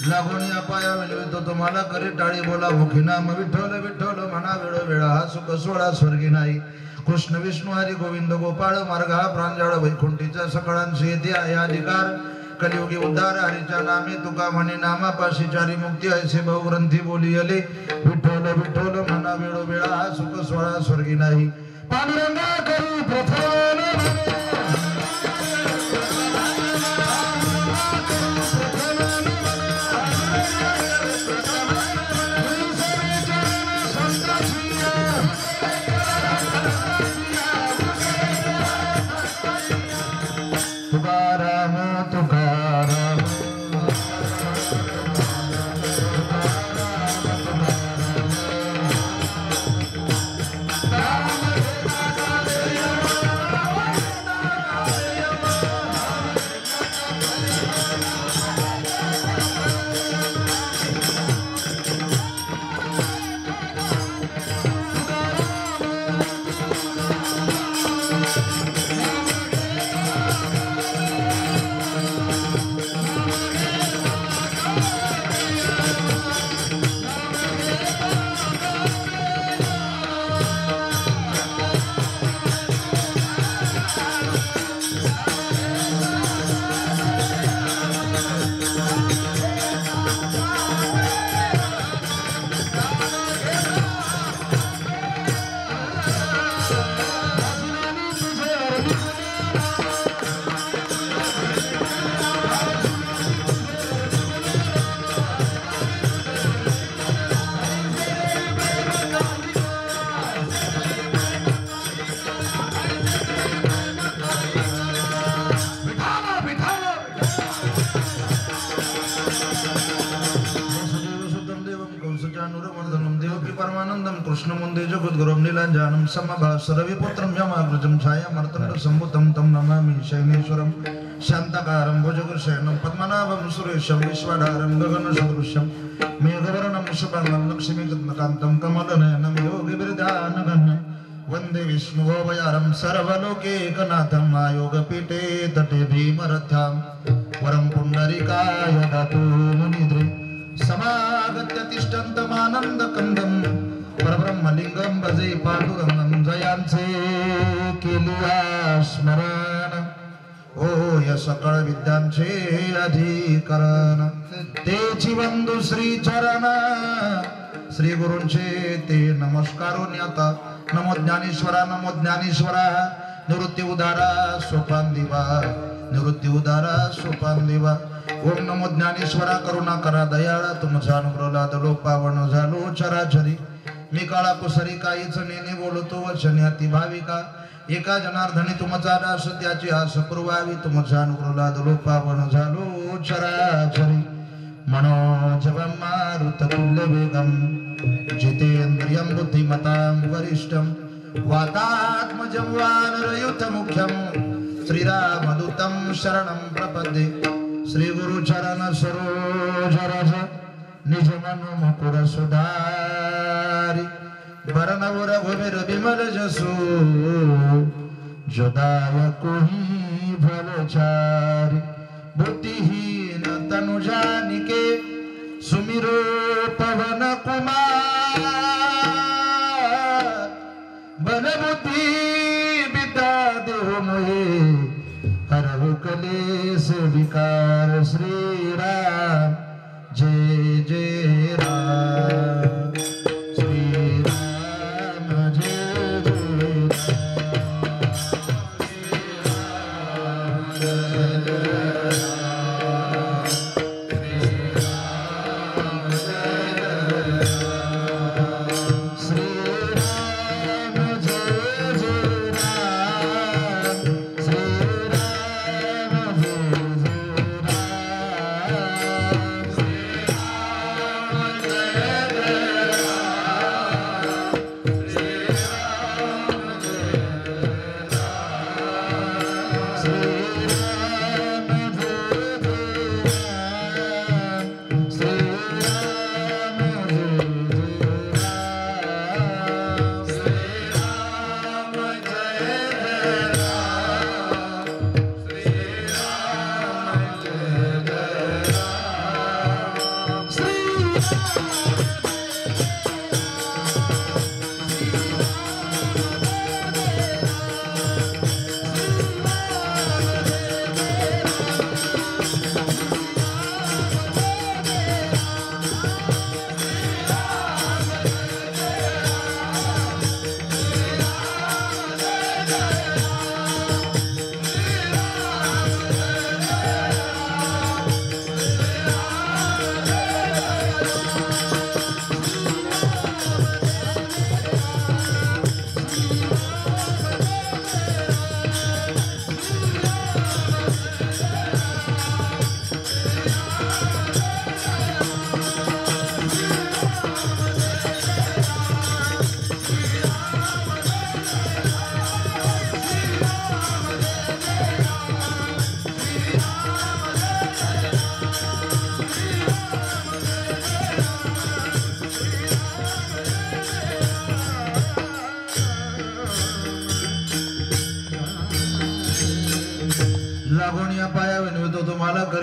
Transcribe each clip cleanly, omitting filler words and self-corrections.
लागून या पाया विलवितो तुम्हाला करी टाळी बोला मुखी नाम विठ्ठल विठ्ठल म्हणा वेळ वेळा हा सुख सोळा स्वर्गी नाही कृष्ण विष्णू हरी गोविंद गोपाळ मार्गा प्रांजळ वैकुंठीचा सकळांशी येते आहे अधिकार कलियुगी उद्धार हरीच्या नामे तुका म्हणे नामापाशी चारी मुक्ती ऐसे बहुग्रंथी बोली अले विठ्ठल विठ्ठल म्हणा वेळ वेळा हा सुख सोळा स्वर्गी नाही पांडुरंगा करी प्रथम कृष्णमुंदे जगद्गुरुं नीलाञ्जनं समभासरविपुत्रं यमाग्रजं छायामर्तण्ड सम्भुतं तं नमामि शैलेश्वरं शान्तकारं भुजगशयनं पद्मनाभं सुरेशं विश्वधारं गगनसदृशं मेघवर्णं शुभांगं लक्ष्मीकान्तं कमलनयनं योगिविरदानगण्यं वन्दे विष्णुभवयारं सर्वलोकैकनाथं आयोगपीठे तटे भीमरथ्यां वरं पुण्डरीकाय दातु मुनिद्रे समागत्य तिष्ठन्तमानन्दकन्दं परब्रह्मलिंगं भजे पांडुरंगं जयांचे केलिया स्मरण ओ या सकळ विद्यांचे अधिकरण तेची वंदू श्री चरण श्री गुरूंचे ते नमस्कारोनी आता नमो ज्ञानेश्वरा निवृत्ती उदारा सोपान दिवा निवृत्ती उदारा सोपान दिवा ओम नमो ज्ञानेश्वरा करुणा करा दयाळा तुमचा अनुग्रह लादलो पावन झालो चराचरी मी काळा कुसरी काहीच नेने बोलतो वचने अति भाविका एका जनार्दनी तुमचा दास त्याची आस पुरवावी तुमचा अनुग्रह लादलो पावन झालो चराचरी मनोजवं मारुततुल्य वेगं जितेन्द्रियं बुद्धिमतां वरिष्ठं वातात्मजं वानरयुतमुख्यं श्रीरामदूतं शरणं प्रपद्ये श्री गुरु चरण सरोज रज निज मनु मुकुर सुधारी बरनवर घुमिर बिमल जसु जोदायको ही भलचारी बुद्धिहीन तनु जानिके सुमिरो पवन कुमार बल बुद्धि विद्या देव मोहे हरहु कलेश विकार श्री राम जय जय राम श्री राम जय जय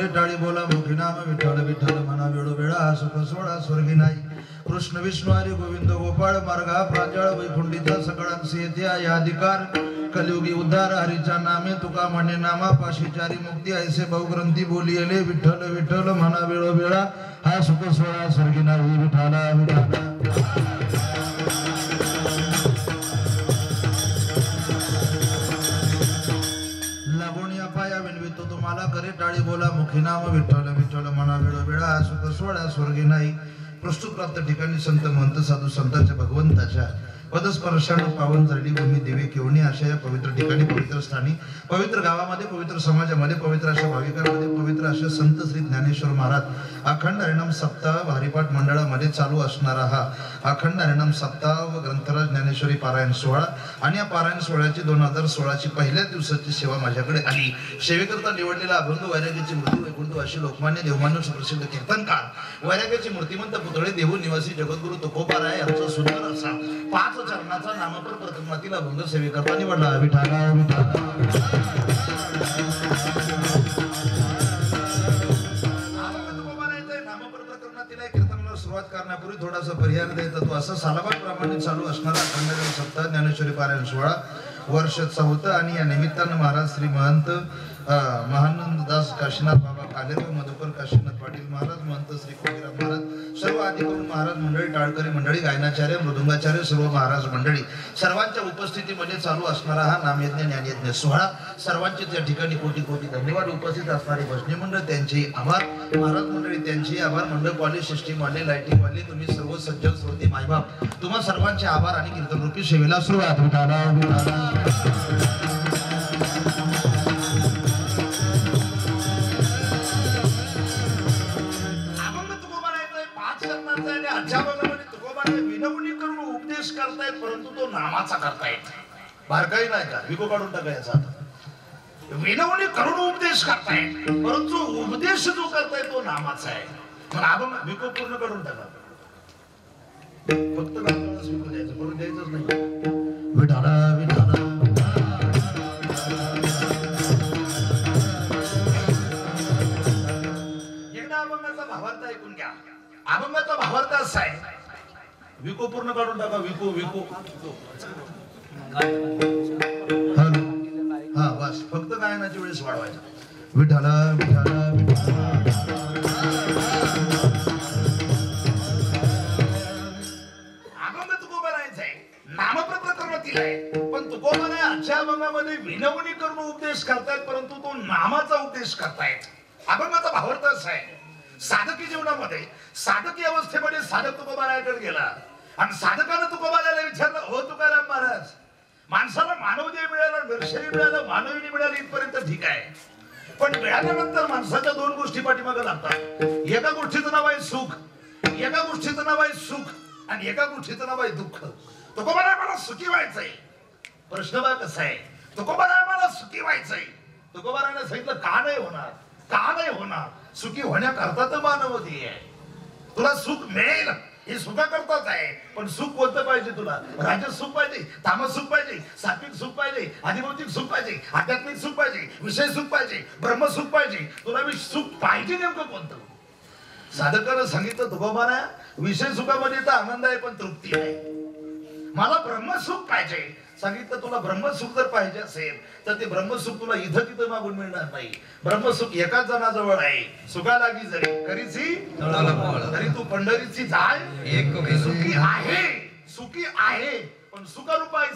करे टाळी बोला मुखी नाम विठ्ठल विठ्ठल म्हणा वेळोवेळा सुख सोळा स्वर्गी नाही कृष्ण विष्णू हरी गोविंद गोपाळ मार्गा प्रांजळ वैकुंठीचा सकळांसी येथे या अधिकार कलियुगी उद्धार हरीच्या नामे तुका म्हणे नामा पाशीचारी मुक्ती ऐसे बहुग्रंथी बोलियले विठ्ठल विठ्ठल म्हणा वेळोवेळा हा सुख सोळा स्वर्गी नाही विठाला विठाला तुम्हाला करे टाळी बोला मुखी नाम विठ्ठल विठ्ठल म्हणा वेळोवेळा सुख सोळा स्वर्गी नाही प्रस्तुत प्राप्त ठिकाणी संत महंत साधू संतांच्या भगवंताच्या पदस्पर्शानं पावन झालेली भूमी देवी केवणी अशा या पवित्र ठिकाणी पवित्र स्थानी पवित्र गावामध्ये पवित्र समाजामध्ये पवित्र अशा भाविकांमध्ये पवित्र अशा संत श्री ज्ञानेश्वर महाराज अखंड हरिनाम सप्ताह भारीपाठ मंडळामध्ये चालू असणारा हा अखंड हरिनाम सप्ताह व ग्रंथराज ज्ञानेश्वरी पारायण सोहळा आणि या पारायण सोहळ्याची 2016 ची पहिल्या दिवसाची सेवा माझ्याकडे आली सेवेकरता निवडलेला अभंग वैराग्याची मूर्ती वैकुंठवासी लोकमान्य देवमान्य सुप्रसिद्ध कीर्तनकार वैराग्याची मूर्तिमंत पुतळे देहू निवासी जगद्गुरु तुकोबाराय यांचा सुंदर असा 5 चरणाचा नामपर प्रकरणातील अभंग सेवेकरता निवडला विठाला सुरुवात करण्यापूर्वी थोडासा पर्याय द्यायचा तो असं सालाबाद प्रमाणे चालू असणारा अखंड सप्ताह ज्ञानेश्वरी पारायण सोहळा वर्षाचा होता आणि या निमित्तानं महाराज श्री महंत महानंददास काशीनाथ बाबा कालेकर मधुकर काशीनाथ पाटील महाराज महंत श्री कोटीराम महाराज सर्व आदिकरून महाराज मंडळी टाळकरी मंडळी गायनाचार्य मृदुंगाचार्य सर्व महाराज मंडळी सर्वांच्या उपस्थितीमध्ये चालू असणारा हा नामयज्ञ ज्ञानयज्ञ सोहळा सर्वांचे त्या ठिकाणी कोटी कोटी धन्यवाद उपस्थित असणारे भजनी मंडळ त्यांचे आभार महाराज मंडळी त्यांचे आभार मंडळ वाले सिस्टीम वाले लाइटिंग वाले तुम्ही सर्व सज्जन श्रोते मायबाप तुम्हा सर्वांचे आभार आणि कीर्तन रूपी सेवेला सुरुवात विठाला विनवणी करून उपदेश करतायत परंतु तो नामाचा करतायत बारकाई नाही का विको काढून टाकायचा विनवणी करून उपदेश करतायत परंतु उपदेश जो करताय तो नामाचा आहे पण आपण विको पूर्ण काढून टाका फक्त नामालाच विको द्यायचं करून द्यायचंच नाही विठाला विठाला एकदा अभंगाचा भावार्थ ऐकून घ्या अभंगाचा भावार्थ असा आहे विको पूर्ण काढून टाका विको विको हा बस फक्त गायनाच्या वेळेस वाढवायचा विठाला विठाला अभंग तुकोबारायचा आहे नामप्रकरणातील आहे पण तुकोबाने आजच्या अभंगामध्ये विनवणी करून उपदेश करतायत परंतु तो नामाचा उपदेश करतायत अभंगाचा भावार्थ असा आहे साधकी जीवनामध्ये साधकी अवस्थेमध्ये साधक तुकोबारायाकडे गेला आणि साधकानं तुकोबारायाला विचारलं हो तुकाराम महाराज माणसाला मानवदेह मिळाला नरशरी मिळालं मानवी मिळालं इथपर्यंत ठीक आहे पण मिळाल्यानंतर माणसाच्या 2 गोष्टी पाठीमागे लागतात एका गोष्टीचं नाव आहे सुख एका गोष्टीचं नाव आहे सुख आणि एका गोष्टीचं नाव आहे दुःख तुकोबाराय मला सुखी व्हायचंय प्रश्न बघा कसा आहे तुकोबाराय मला सुखी व्हायचंय तुकोबारायाने सांगितलं का नाही होणार सुखी होण्याकरता तर मानवदेह आहे तुला सुख मिळेल हे सुखा करताच आहे पण सुख कोणतं पाहिजे तुला राजस सुख पाहिजे तामस सुख पाहिजे सात्विक सुख पाहिजे आधिभौतिक सुख पाहिजे आध्यात्मिक सुख पाहिजे विषय सुख पाहिजे ब्रह्म सुख पाहिजे तुला सुख पाहिजे नेमकं कोणतं साधकानं सांगितलं तुकोबाराया विषय सुखामध्ये तर आनंद आहे पण तृप्ती आहे मला ब्रह्मसुख पाहिजे सांगितलं तुला ब्रह्मसुख जर पाहिजे असेल तर ते ब्रह्मसुख तुला इथं तिथं मागून मिळणार नाही ब्रह्मसुख एकाच जणाजवळ आहे सुखा लागी जरी करीची तरी तू पंढरीची जाय सुखी आहे पण सुखरूप आहे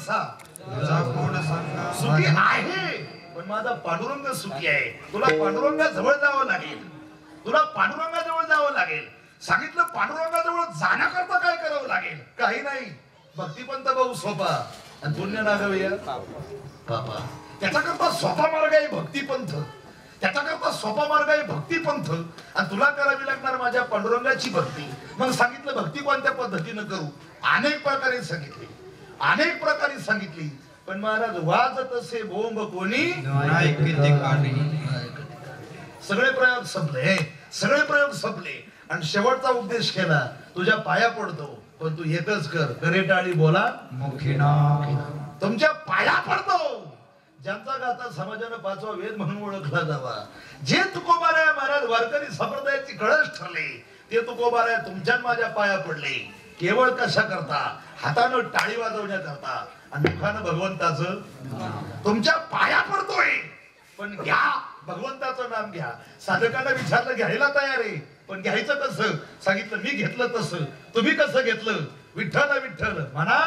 सुखी आहे पण माझा पांडुरंग सुखी आहे तुला पांडुरंगाजवळ जावं लागेल सांगितलं पांडुरंगाजवळ जाण्याकरता काय करावं लागेल काही नाही भक्तिपंथ भाऊ सोपा आणि पुण्य नागवया पापा त्याच्याकरता सोपा मार्ग आहे भक्तिपंथ आणि तुला करावी लागणार माझ्या पांडुरंगाची भक्ती मग सांगितलं भक्ती कोणत्या पद्धतीनं करू अनेक प्रकारे सांगितली पण महाराज वाजत असे बोंब कोणी सगळे प्रयोग संपले आणि शेवटचा उपदेश केला तुझ्या पाया पडतो पण तू एकच कर करे टाळी बोला मुखी नाम तुमच्या पाया पडतो ज्यांचा गाथा समाजानं 5वा वेद म्हणून ओळखला जावा, जे तुकोबाराया महाराज वारकरी संप्रदायाची कळस ठरले, ते तुकोबाराया तुमच्या माझ्या पाया पडले. केवळ कशा करता? हातानं टाळी वाजवण्याकरता आणि मुखानं भगवंताचं तुमच्या पाया पडतोय. पण घ्या भगवंताचं नाम घ्या. साधकांना विचारलं घ्यायला तयार आहे, पण घ्यायचं कसं? सांगितलं मी घेतलं तसं. तुम्ही कसं घेतलं? विठ्ठल विठ्ठल म्हणा.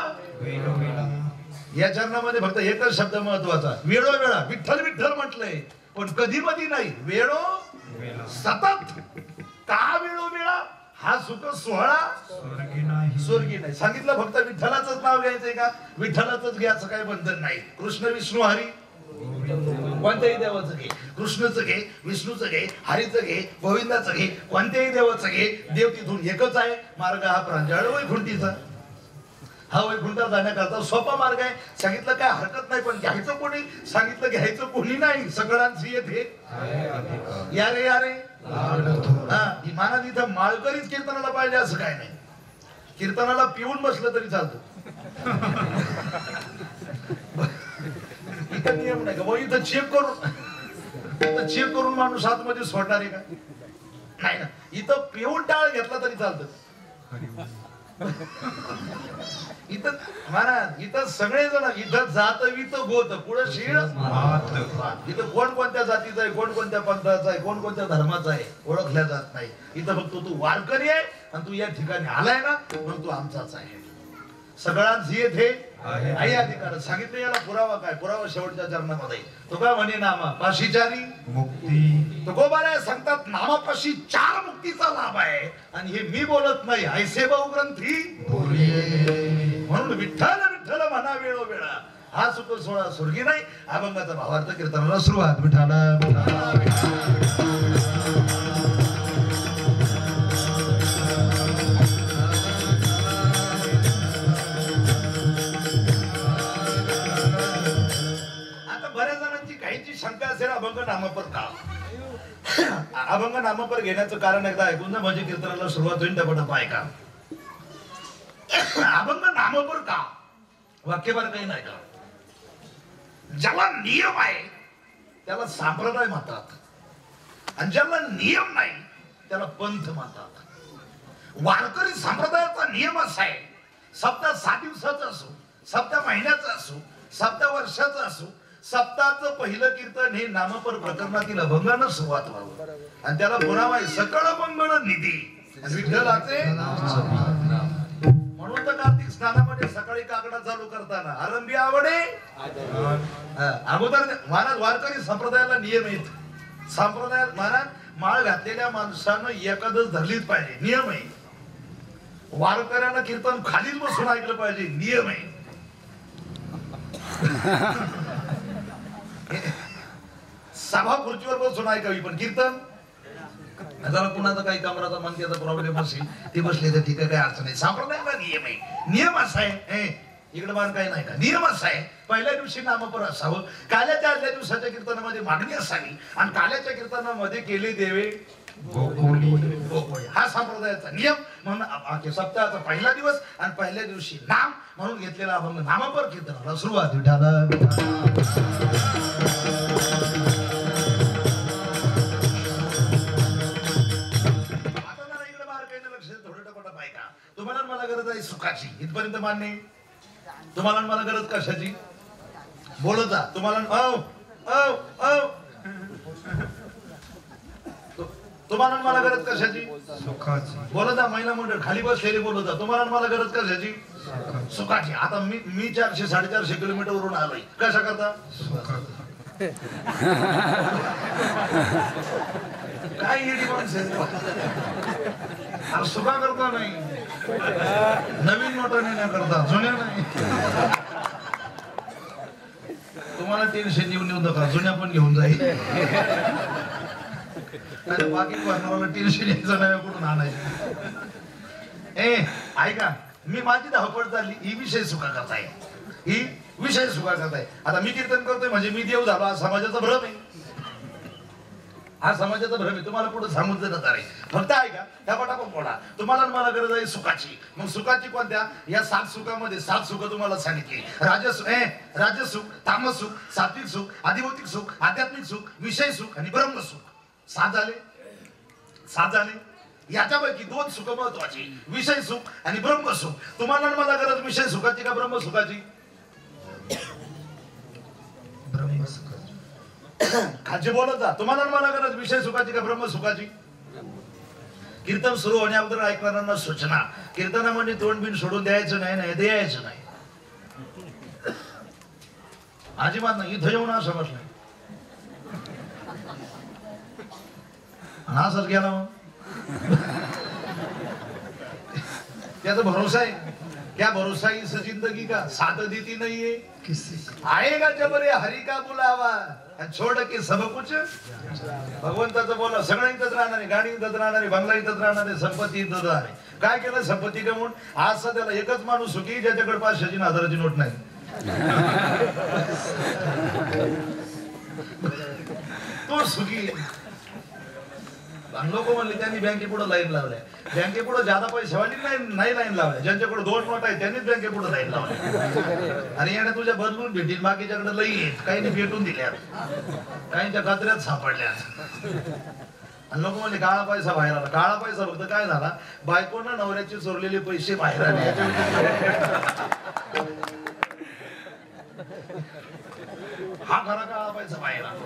या चरणामध्ये फक्त एकच शब्द महत्वाचा, वेळोवेळा. विठ्ठल विठ्ठल म्हटलंय, पण कधी मधी नाही, वेळो सतत. का वेळोवेळा? हा सुख सोहळा स्वर्गी नाही. सांगितलं फक्त विठ्ठलाचंच नाव घ्यायचंय का? विठ्ठलाचंच घ्यायचं काय बंधन नाही. कृष्ण विष्णू हरी कोणत्याही देवाचं घे, कृष्णचं घे, विष्णूचं घे, हरीचं घे, गोविंदाचं घे, कोणत्याही देवाचं घे. देव तिथून एकच आहे. मार्ग हा प्रांजळ वैकुंठीचा. हा वैकुंठात जाण्याकरता सोपा मार्ग आहे. सांगितलं काय हरकत नाही, पण घ्यायचं कोणी? सांगितलं घ्यायचं कोणी नाही. सगळ्यांची येथे या रे या रे. हा इमानात इथं माळकरीच कीर्तनाला पाहिजे असं काय नाही. कीर्तनाला पिऊन बसलं तरी चालतं. इथं नियम नाही का? मग इथं चेक करून माणूस आतमध्ये सोडणार आहे का? नाही ना. इथं पिऊन टाळ घेतला तरी चालतं. इथं महाराज इथं सगळे जण इथं जात वित गोत पुढं शीळ. इथं कोण कोणत्या जातीचा आहे, कोण कोणत्या पंथाचा आहे, कोण कोणत्या धर्माचा आहे ओळखल्या जात नाही. इथं फक्त तू वारकरी आहे आणि तू या ठिकाणी आलाय ना म्हणून तू आमचाच आहे. सगळ्यांच येथे आहे अधिकार. सांगितलं याला पुरावा काय? पुरावा शेवटच्या चरणामध्ये तो काय म्हणे, नामा पाशीचारी मुक्ती. तो गोबाऱ्या सांगतात नामापाशी 4 मुक्तीचा लाभ आहे. आणि हे मी बोलत नाही, ऐसे बहु ग्रंथी म्हणून विठ्ठल विठ्ठल म्हणा वेळोवेळा. हा सुख सोहळा स्वर्गी नाही. अभंगाचा भावार्थ कीर्तनाला सुरुवात. विठ्ठला शंका असेल अभंग नामपर का? अभंग नामपर घेण्याचं कारण एकदा ऐकून ना म्हणजे कीर्तनाला सुरुवात होईल. डबडब ऐका. अभंग नामपर का? वाक्यभर काही नाही का? ज्याला नियम आहे त्याला संप्रदाय म्हणतात, आणि ज्याला नियम नाही त्याला पंथ म्हणतात. वारकरी संप्रदायाचा नियम असा आहे, सप्ताह 6 दिवसाचा असो, सप्ताह महिन्याचा असो, सप्ताह वर्षाचा असो, सप्ताहाचं पहिलं कीर्तन हे नामपर प्रकरणातील अभंगानं सुरुवात व्हावं. आणि त्याला पुरावा आहे सकळ मंगळ निधी विठ्ठलाचे. म्हणून तर कार्तिक स्नानामध्ये सकाळी काकडा चालू करताना आरंभी आवडे अगोदर महाराज वारकरी संप्रदायाला नियम आहेत. संप्रदायात महाराज माळ घातलेल्या माणसानं एकादश धरलीच पाहिजे, नियम आहे. वारकऱ्यानं कीर्तन खालीच बसून ऐकलं पाहिजे, नियम आहे. सभा खुर्चीवर बसून ऐकावी, पण कीर्तन जरा कुणाचा काही कमराचा मनक्याचा प्रॉब्लेम असेल ते बसले तर ठीक आहे, काही अडचण नाही. संप्रदायाला नियम आहे. नियम असा आहे, इकडे मान काही नाही का? नियम असा आहे, पहिल्या दिवशी नामपर असावं, काल्याच्या आदल्या दिवसाच्या कीर्तनामध्ये मागणी असावी, आणि काल्याच्या कीर्तनामध्ये केले देवे गोकुळी. हा संप्रदायाचा नियम. म्हणून सप्ताहाचा पहिला दिवस आणि पहिल्या दिवशी नाम म्हणून घेतलेला अभंग नामपर कीर्तनाला सुरुवात. तुम्हाला मला गरज आहे सुखाची, इथपर्यंत मान्य. तुम्हाला मला गरज कशाची? बोलत जा. तुम्हाला तुम्हाला मला गरज कशाची? सुखाची. बोलत जा. महिला मंडळ खाली बसलेली बोलत जा. तुम्हाला मला गरज कशाची? सुखाची. आता मी 400-450 किलोमीटर वरून आलोय, कशा करता? काय येडी माणसं सुखा करता नाही, नवीन नोटाने नाही करता, जुन्या नाही. तुम्हाला टेन्शन येऊन येऊ नका, जुन्या पण घेऊन जाईल. बाकी करणाऱ्याला टेन्शन यायचं नाही, कुठून आणायचं. ऐका, मी माझी धावपळ चालली, ही विषय सुखा करताय, ही विषय सुखा करताय. आता मी कीर्तन करतोय म्हणजे मी देव झालो समाजाचा भ्रम आहे. हा समाजाचा भ्रम आहे, तुम्हाला पुढे सांगून देणार आहे. फक्त ऐका, त्या पटापट बोला. तुम्हाला मला गरज आहे सुखाची. मग सुखाची कोणत्या? या 7 सुखामध्ये 7 सुख तुम्हाला सांगितली. राजसुख, तामस सुख, सात्विक सुख, आधिभौतिक सुख, आध्यात्मिक सुख, विषय सुख आणि ब्रह्मसुख. 7 झाले. याच्यापैकी 2 सुख महत्वाची, विषय सुख आणि ब्रह्मसुख. तुम्हाला मला गरज विषय सुखाची का ब्रह्मसुखाची? खाजी बोलत जा. तुम्हाला मला गरज विषय सुखाची का ब्रह्मसुखाची? कीर्तन सुरू होण्या अगोदर ऐकणाऱ्यांना सूचना, कीर्तनामध्ये तोंड बिन सोडून द्यायचं नाही, द्यायचं नाही अजिबात नाही. इथं येऊन असं बसलाय असंच गेला मग त्याचा भरोसा आहे. क्या भरोसा इस जिंदगी का साथ देती नहीं है, आएगा जब रे हरि का बुलावा छोड़ के सब कुछ. भगवंताचं बोला. सगळं इथंच राहणार आहे, गाडी इथंच राहणार आहे, बंगला इथंच राहणार आहे, संपत्ती इथंच राहणार आहे. काय केलं संपत्ती कमवून? आज सध्याला एकच माणूस सुखी ज्याच्याकडे 500ची 1000ची नोट नाही. तो सुखी. लोक म्हणले त्यांनी बँके पुढे लाईन लावल्या. बँके पुढे ज्यादा पैसेवाली नाही लाईन लावल्या. ज्यांच्याकडे 2 नोट आहे त्यांनीच बँके पुढे लाईन लावल्या. आणि याने तुझ्या बदलून भेटील, बाकीच्याकडे लई काही भेटून दिल्या, काहींच्या कात्र्यात सापडल्या. आणि लोक म्हणले काळा पैसा बाहेर आला. काळा पैसा फक्त काय झाला, बायकोनं नवऱ्याचे चोरलेले पैसे बाहेर आले. हा खरा काळा पैसा बाहेर आला.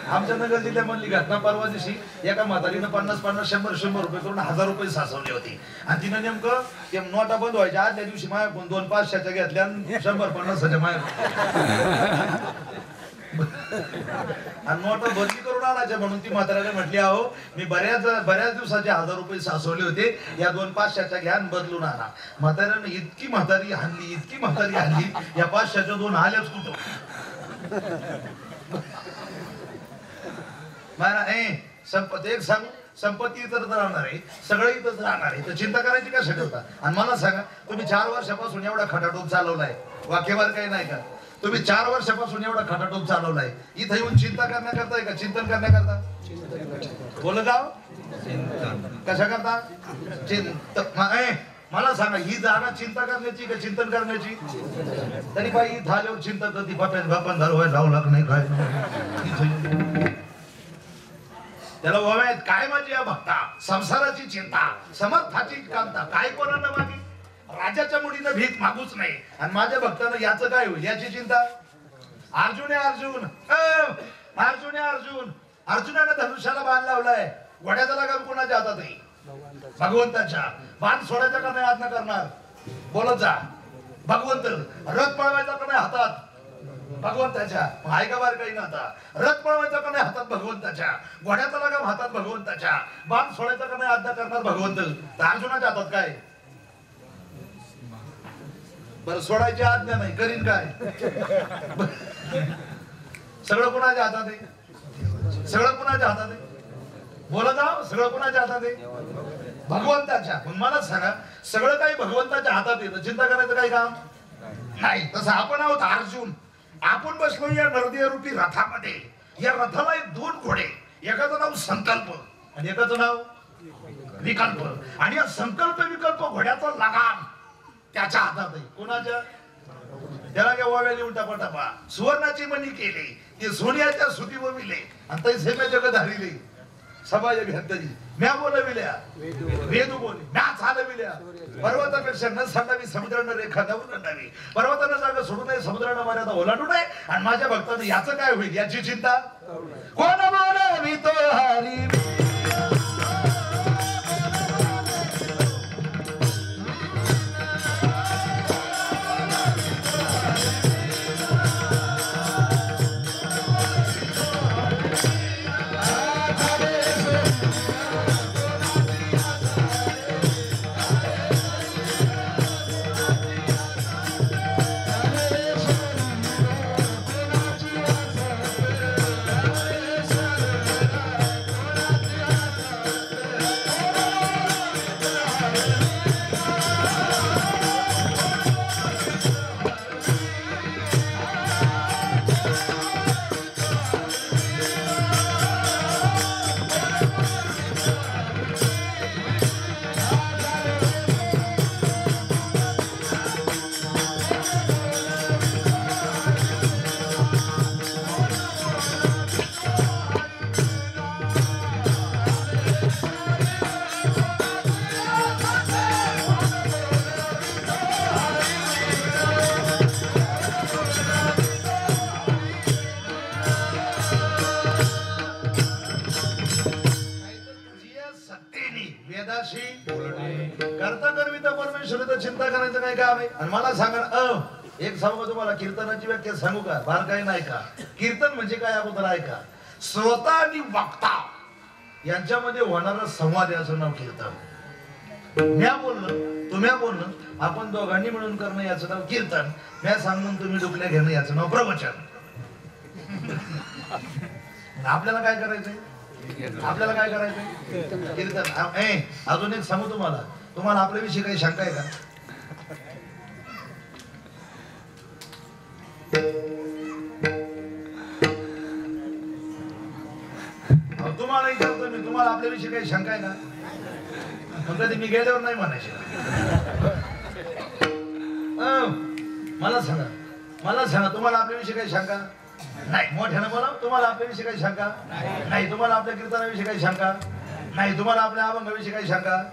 आमच्या नगर जिल्ह्यामधली घटना परवा दिवशी एका म्हातारीनं 50-50, 100-100 रुपये करून 1000 रुपये साचवले होते. आणि तिनं नेमकं ते नोटा बंद व्हायच्या आदल्या दिवशी माझ्या 2 500च्या घेतल्या आणि 100-50च्या माझ्या आणि नोटा बदली करून आणायच्या. म्हणून ती म्हाताऱ्याला म्हटली, अहो मी बऱ्याच दिवसाचे 1000 रुपये साचवले होते, या 2 500च्या घ्या बदलून आणा. म्हाताऱ्यानं इतकी म्हातारी हाणली, या 500च्या 2 आल्याच कुठं. एक सांगू, संपत्ती इथंच राहणार आहे, सगळं इथंच राहणार आहे, तर चिंता करायची कशा करता? आणि मला सांगा, तुम्ही 4 वर्षापासून एवढा खटाटोप चालवलाय, वाक्यवार काही नाही का? तुम्ही 4 वर्षापासून एवढा खटाटोप चालवलाय, इथं येऊन चिंता करण्याकरताय का चिंतन करण्याकरता? बोल गाव कशा करता? मला सांगा, ही जागा चिंता करण्याची का चिंतन करण्याची? तरी बाई इथं आल्यावर चिंता करते, बापन घालवाय जाऊ लाग नाही काय त्याला व्हाव्यात काय माझी या भक्ता, संसाराची चिंता, समर्थाची कांता, काय कोणाला मागे? राजाच्या मुलीनं भीक मागूच नाही. आणि माझ्या भक्तानं याचं काय होईल याची चिंता. अर्जुन अर्जुनानं धनुष्याला बाण लावलाय, घोड्याचा लगाम कोणाच्या हातात आहे? भगवंताच्या. बाण सोडायचा का नाही आज्ञा करणार? बोलत जा. भगवंत. रथ पळवायचा का नाही हातात? भगवंताच्या. ऐका बार काही ना, आता रथ पळवायचा का नाही हातात? भगवंताच्या. घोड्याचा लगाम हातात? भगवंताच्या. बाण सोडायचा का नाही आज्ञा करणार? भगवंत. तर अर्जुनाच्या हातात काय? बरं, सोडायची आज्ञा नाही, करीन काय? सगळं कुणाच्या हातात आहे? सगळं कुणाच्या हातात आहे? बोला जाव. सगळं कुणाच्या हातात आहे? भगवंताच्या. मला सांगा, सगळं काही भगवंताच्या हातात येतं, चिंता करायचं काही काम नाही. तसं आपण आहोत अर्जुन. आपण बसलो या नरदेहरूपी रथामध्ये. या रथाला 2 घोडे, एकाचं नाव संकल्प आणि एकाचं नाव विकल्प. आणि या संकल्प विकल्प घोड्याचा लगाम त्याच्या हातात आहे. कोणाच्या? त्याला काय वाव्या लिहून टापा सुवर्णाची मणी केली, ते सोन्याच्या सुती वमिले आणि तैसे मी जग धारिले. सभा घातली म्या बोलविल्या, वेद बोले म्या चालविल्या. पर्वतापेक्षा न सांडावी समुद्रानं रेखा नवून नवी. पर्वतानं जागा सोडू नये, समुद्रानं मर्यादा ओलांडू नये. आणि माझ्या भक्तानं याचं काय होईल याची चिंता. कोण बोलावी तो हरी. वेदाशी करता करविता परमेश्वराची चिंता करायचं काय काम आहे? आणि मला सांगा एक सांगू तुम्हाला, कीर्तनाची व्याख्या सांगू का? फार काही नाही का? कीर्तन म्हणजे काय अगोदर ऐका. श्रोता आणि वक्ता यांच्यामध्ये होणारा संवाद याचं नाव कीर्तन. म्या बोलणं तुम्ही बोलणं आपण दोघांनी मिळून करणं याचं नाव कीर्तन. म्या सांगून तुम्ही डुकल्या घेणं याचं नाव प्रवचन. आपल्याला काय करायचंय? आपल्याला काय करायचंय? कीर्तन. अजून एक सांगू तुम्हाला आपल्याविषयी काही शंका आहे का? तुम्हाला विचारतो मी, तुम्हाला आपल्याविषयी काही शंका आहे का? कधी मी गेल्यावर नाही म्हणायचे. मला सांगा तुम्हाला आपल्याविषयी काही शंका नाही? मोठ्यानं बोला. तुम्हाला आपल्याविषयी काही शंका नाही? तुम्हाला आपल्या कीर्तनाविषयी काही शंका नाही? तुम्हाला आपल्या अभंगाविषयी काही शंका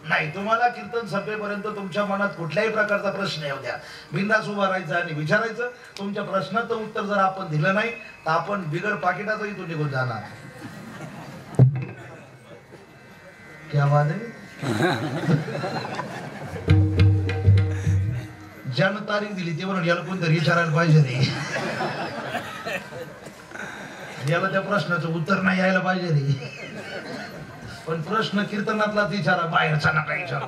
नाही? तुम्हाला कीर्तन संपेपर्यंत तुमच्या मनात कुठल्याही प्रकारचा प्रश्न येऊ द्या, बिंदास उभा राहायचं आणि विचारायचं. तुमच्या प्रश्नाचं उत्तर जर आपण दिलं नाही तर आपण बिगर पाकिटाचं इथून निघून जाणार. क्या बात आहे? ज्यानं तारीख दिली ते म्हणून याला कोणतरी विचारायला पाहिजे रे. याला त्या प्रश्नाचं उत्तर नाही यायला पाहिजे रे. पण प्रश्न कीर्तनातलाच विचारा, बाहेरचा नका विचारा.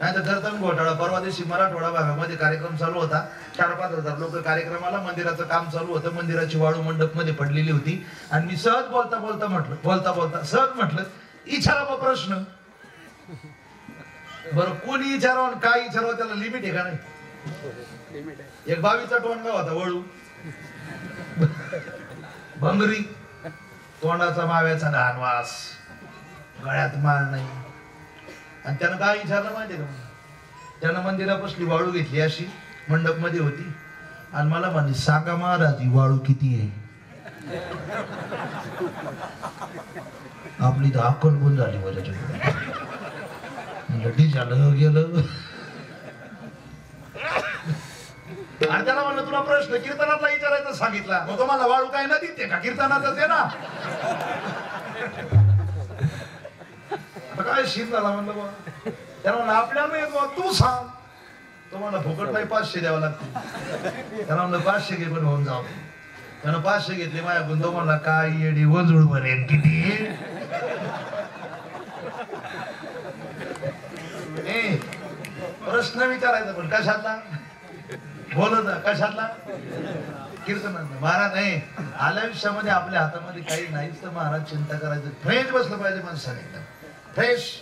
नाही तर कीर्तन घोटाळा. परवा दिवशी मराठवाडा भागामध्ये कार्यक्रम चालू होता. 4-5 हजार लोक कार्यक्रमाला. मंदिराचं काम चालू होतं. मंदिराची वाळू मंडप मध्ये पडलेली होती. आणि मी सहज बोलता सहज म्हटलं विचारा मग प्रश्न. बरं कोणी विचारावं काय विचारावं त्याला लिमिट आहे का नाही? एक 22चा टोनगा होता. वळू भंगरी, तोंडाचा माव्याचा घाणवास, गळ्यात माळ नाही. आणि त्यानं काय विचारलं माहितीये का? त्यानं मंदिरापासली वाळू घेतली, अशी मंडप मध्ये होती. आणि मला म्हणे सांगा महाराज ही वाळू किती आहे? आपली तर अक्कल बंद झाली माझ्या. झालं गेलं. आणि त्याला म्हणलं तुला प्रश्न कीर्तनातला विचारायचं सांगितला, मग तुम्हाला वाळू काय ना देते का? कीर्तनातच आहे ना. काय शीन झाला म्हणलं बा. त्याला म्हणलं आपल्याला येतो तू सांग. तुम्हाला फुकट नाही 500 द्यावं लागते. त्याला म्हणलं 500 घे पण होऊन जाऊ. त्यानं 500 घेतले माझ्याकडून. तो म्हणला काय येडी वजूळ बरेन किती. प्रश्न विचारायचा पण कशातला? बोलत कशातला? कीर्तनातला. महाराज नाही आल्या आयुष्यामध्ये आपल्या हातामध्ये काही नाहीच तर महाराज चिंता करायचं. फ्रेश बसलं पाहिजे माणसाने, एकदम फ्रेश.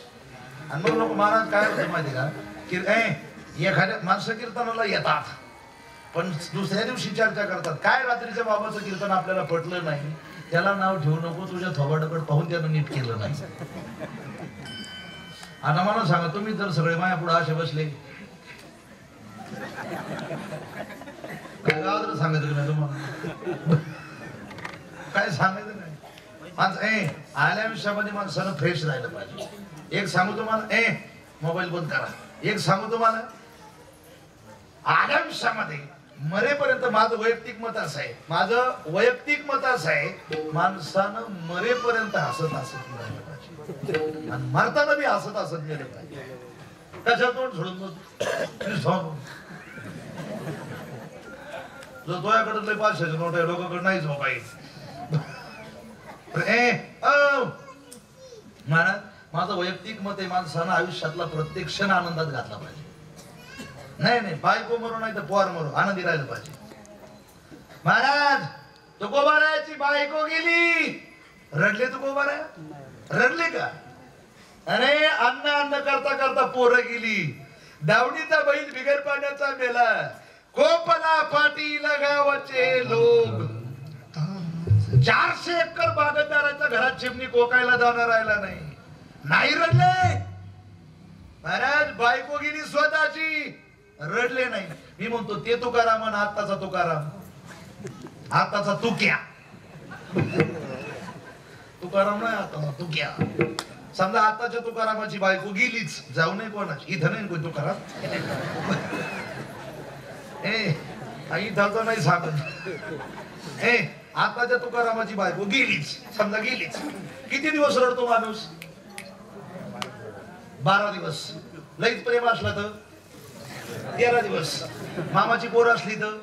आणि मग लोक महाराज काय होतं माहिती का? एखाद्या माणसं कीर्तनाला येतात पण दुसऱ्या दिवशी चर्चा करतात. काय रात्रीच्या बाबाचं कीर्तन आपल्याला पटलं नाही, त्याला नाव ठेवू नको. तुझ्या थोबाडाकडे पाहून त्यानं नीट केलं नाही. आता मला सांगा तुम्ही जर सगळे माया पुढे असे बसले काय गावात सांगायचं नाही तुम्हाला? काय सांगायचं नाही. माणसं आल्या आयुष्यामध्ये माणसानं फ्रेश राहिलं पाहिजे. एक सांगू तुम्हाला, मोबाईल बंद करा. एक सांगू तुम्हाला, आल्या आयुष्यामध्ये मरेपर्यंत माझं वैयक्तिक मत असं आहे, माणसानं मरेपर्यंत हसत राहिलं पाहिजे आणि मरताना बी हसत गेलं पाहिजे. कशा तोंड सोडून जो तुझ्याकडे 500चे नोट आहे लोकांकडे नाहीच हो काही. महाराज माझं वैयक्तिक मत आहे, माणसानं आयुष्यातला प्रत्येक क्षण आनंदात घातला पाहिजे. नाही बायको मरो नाही तर पोर मरो आनंदी राहिलं पाहिजे. महाराज तुकोबाराची बायको गेली, रडले तुकोबारा? रडले का? अरे अन्न करता करता पोरं गेली. दावणीचा बैल बिगर पाण्याचा मेला, कोपला पाटीला गावाचे लोक. 400 एकर बागायतदाराच्या घरात चिमणी कोकायला जाणार राहिला नाही रडले. महाराज बायको गेली स्वतःची, रडले नाही. मी म्हणतो ते तुकाराम आणि आत्ताचा तुकाराम, आत्ताचा तुक्या. तुकाराम नाही आता तुक्या. समजा आताच्या तुकारामाची बायको गेलीच, जाऊ नये कोणाची. इथं नाही कोण तुकाराम. इथं नाही सांगत. आताच्या तुकारामाची बायको गेलीच, समजा गेलीच. किती दिवस रडतो माणूस? 12 दिवस, लईच प्रेम असला तर 13 दिवस, मामाची पोर असली तर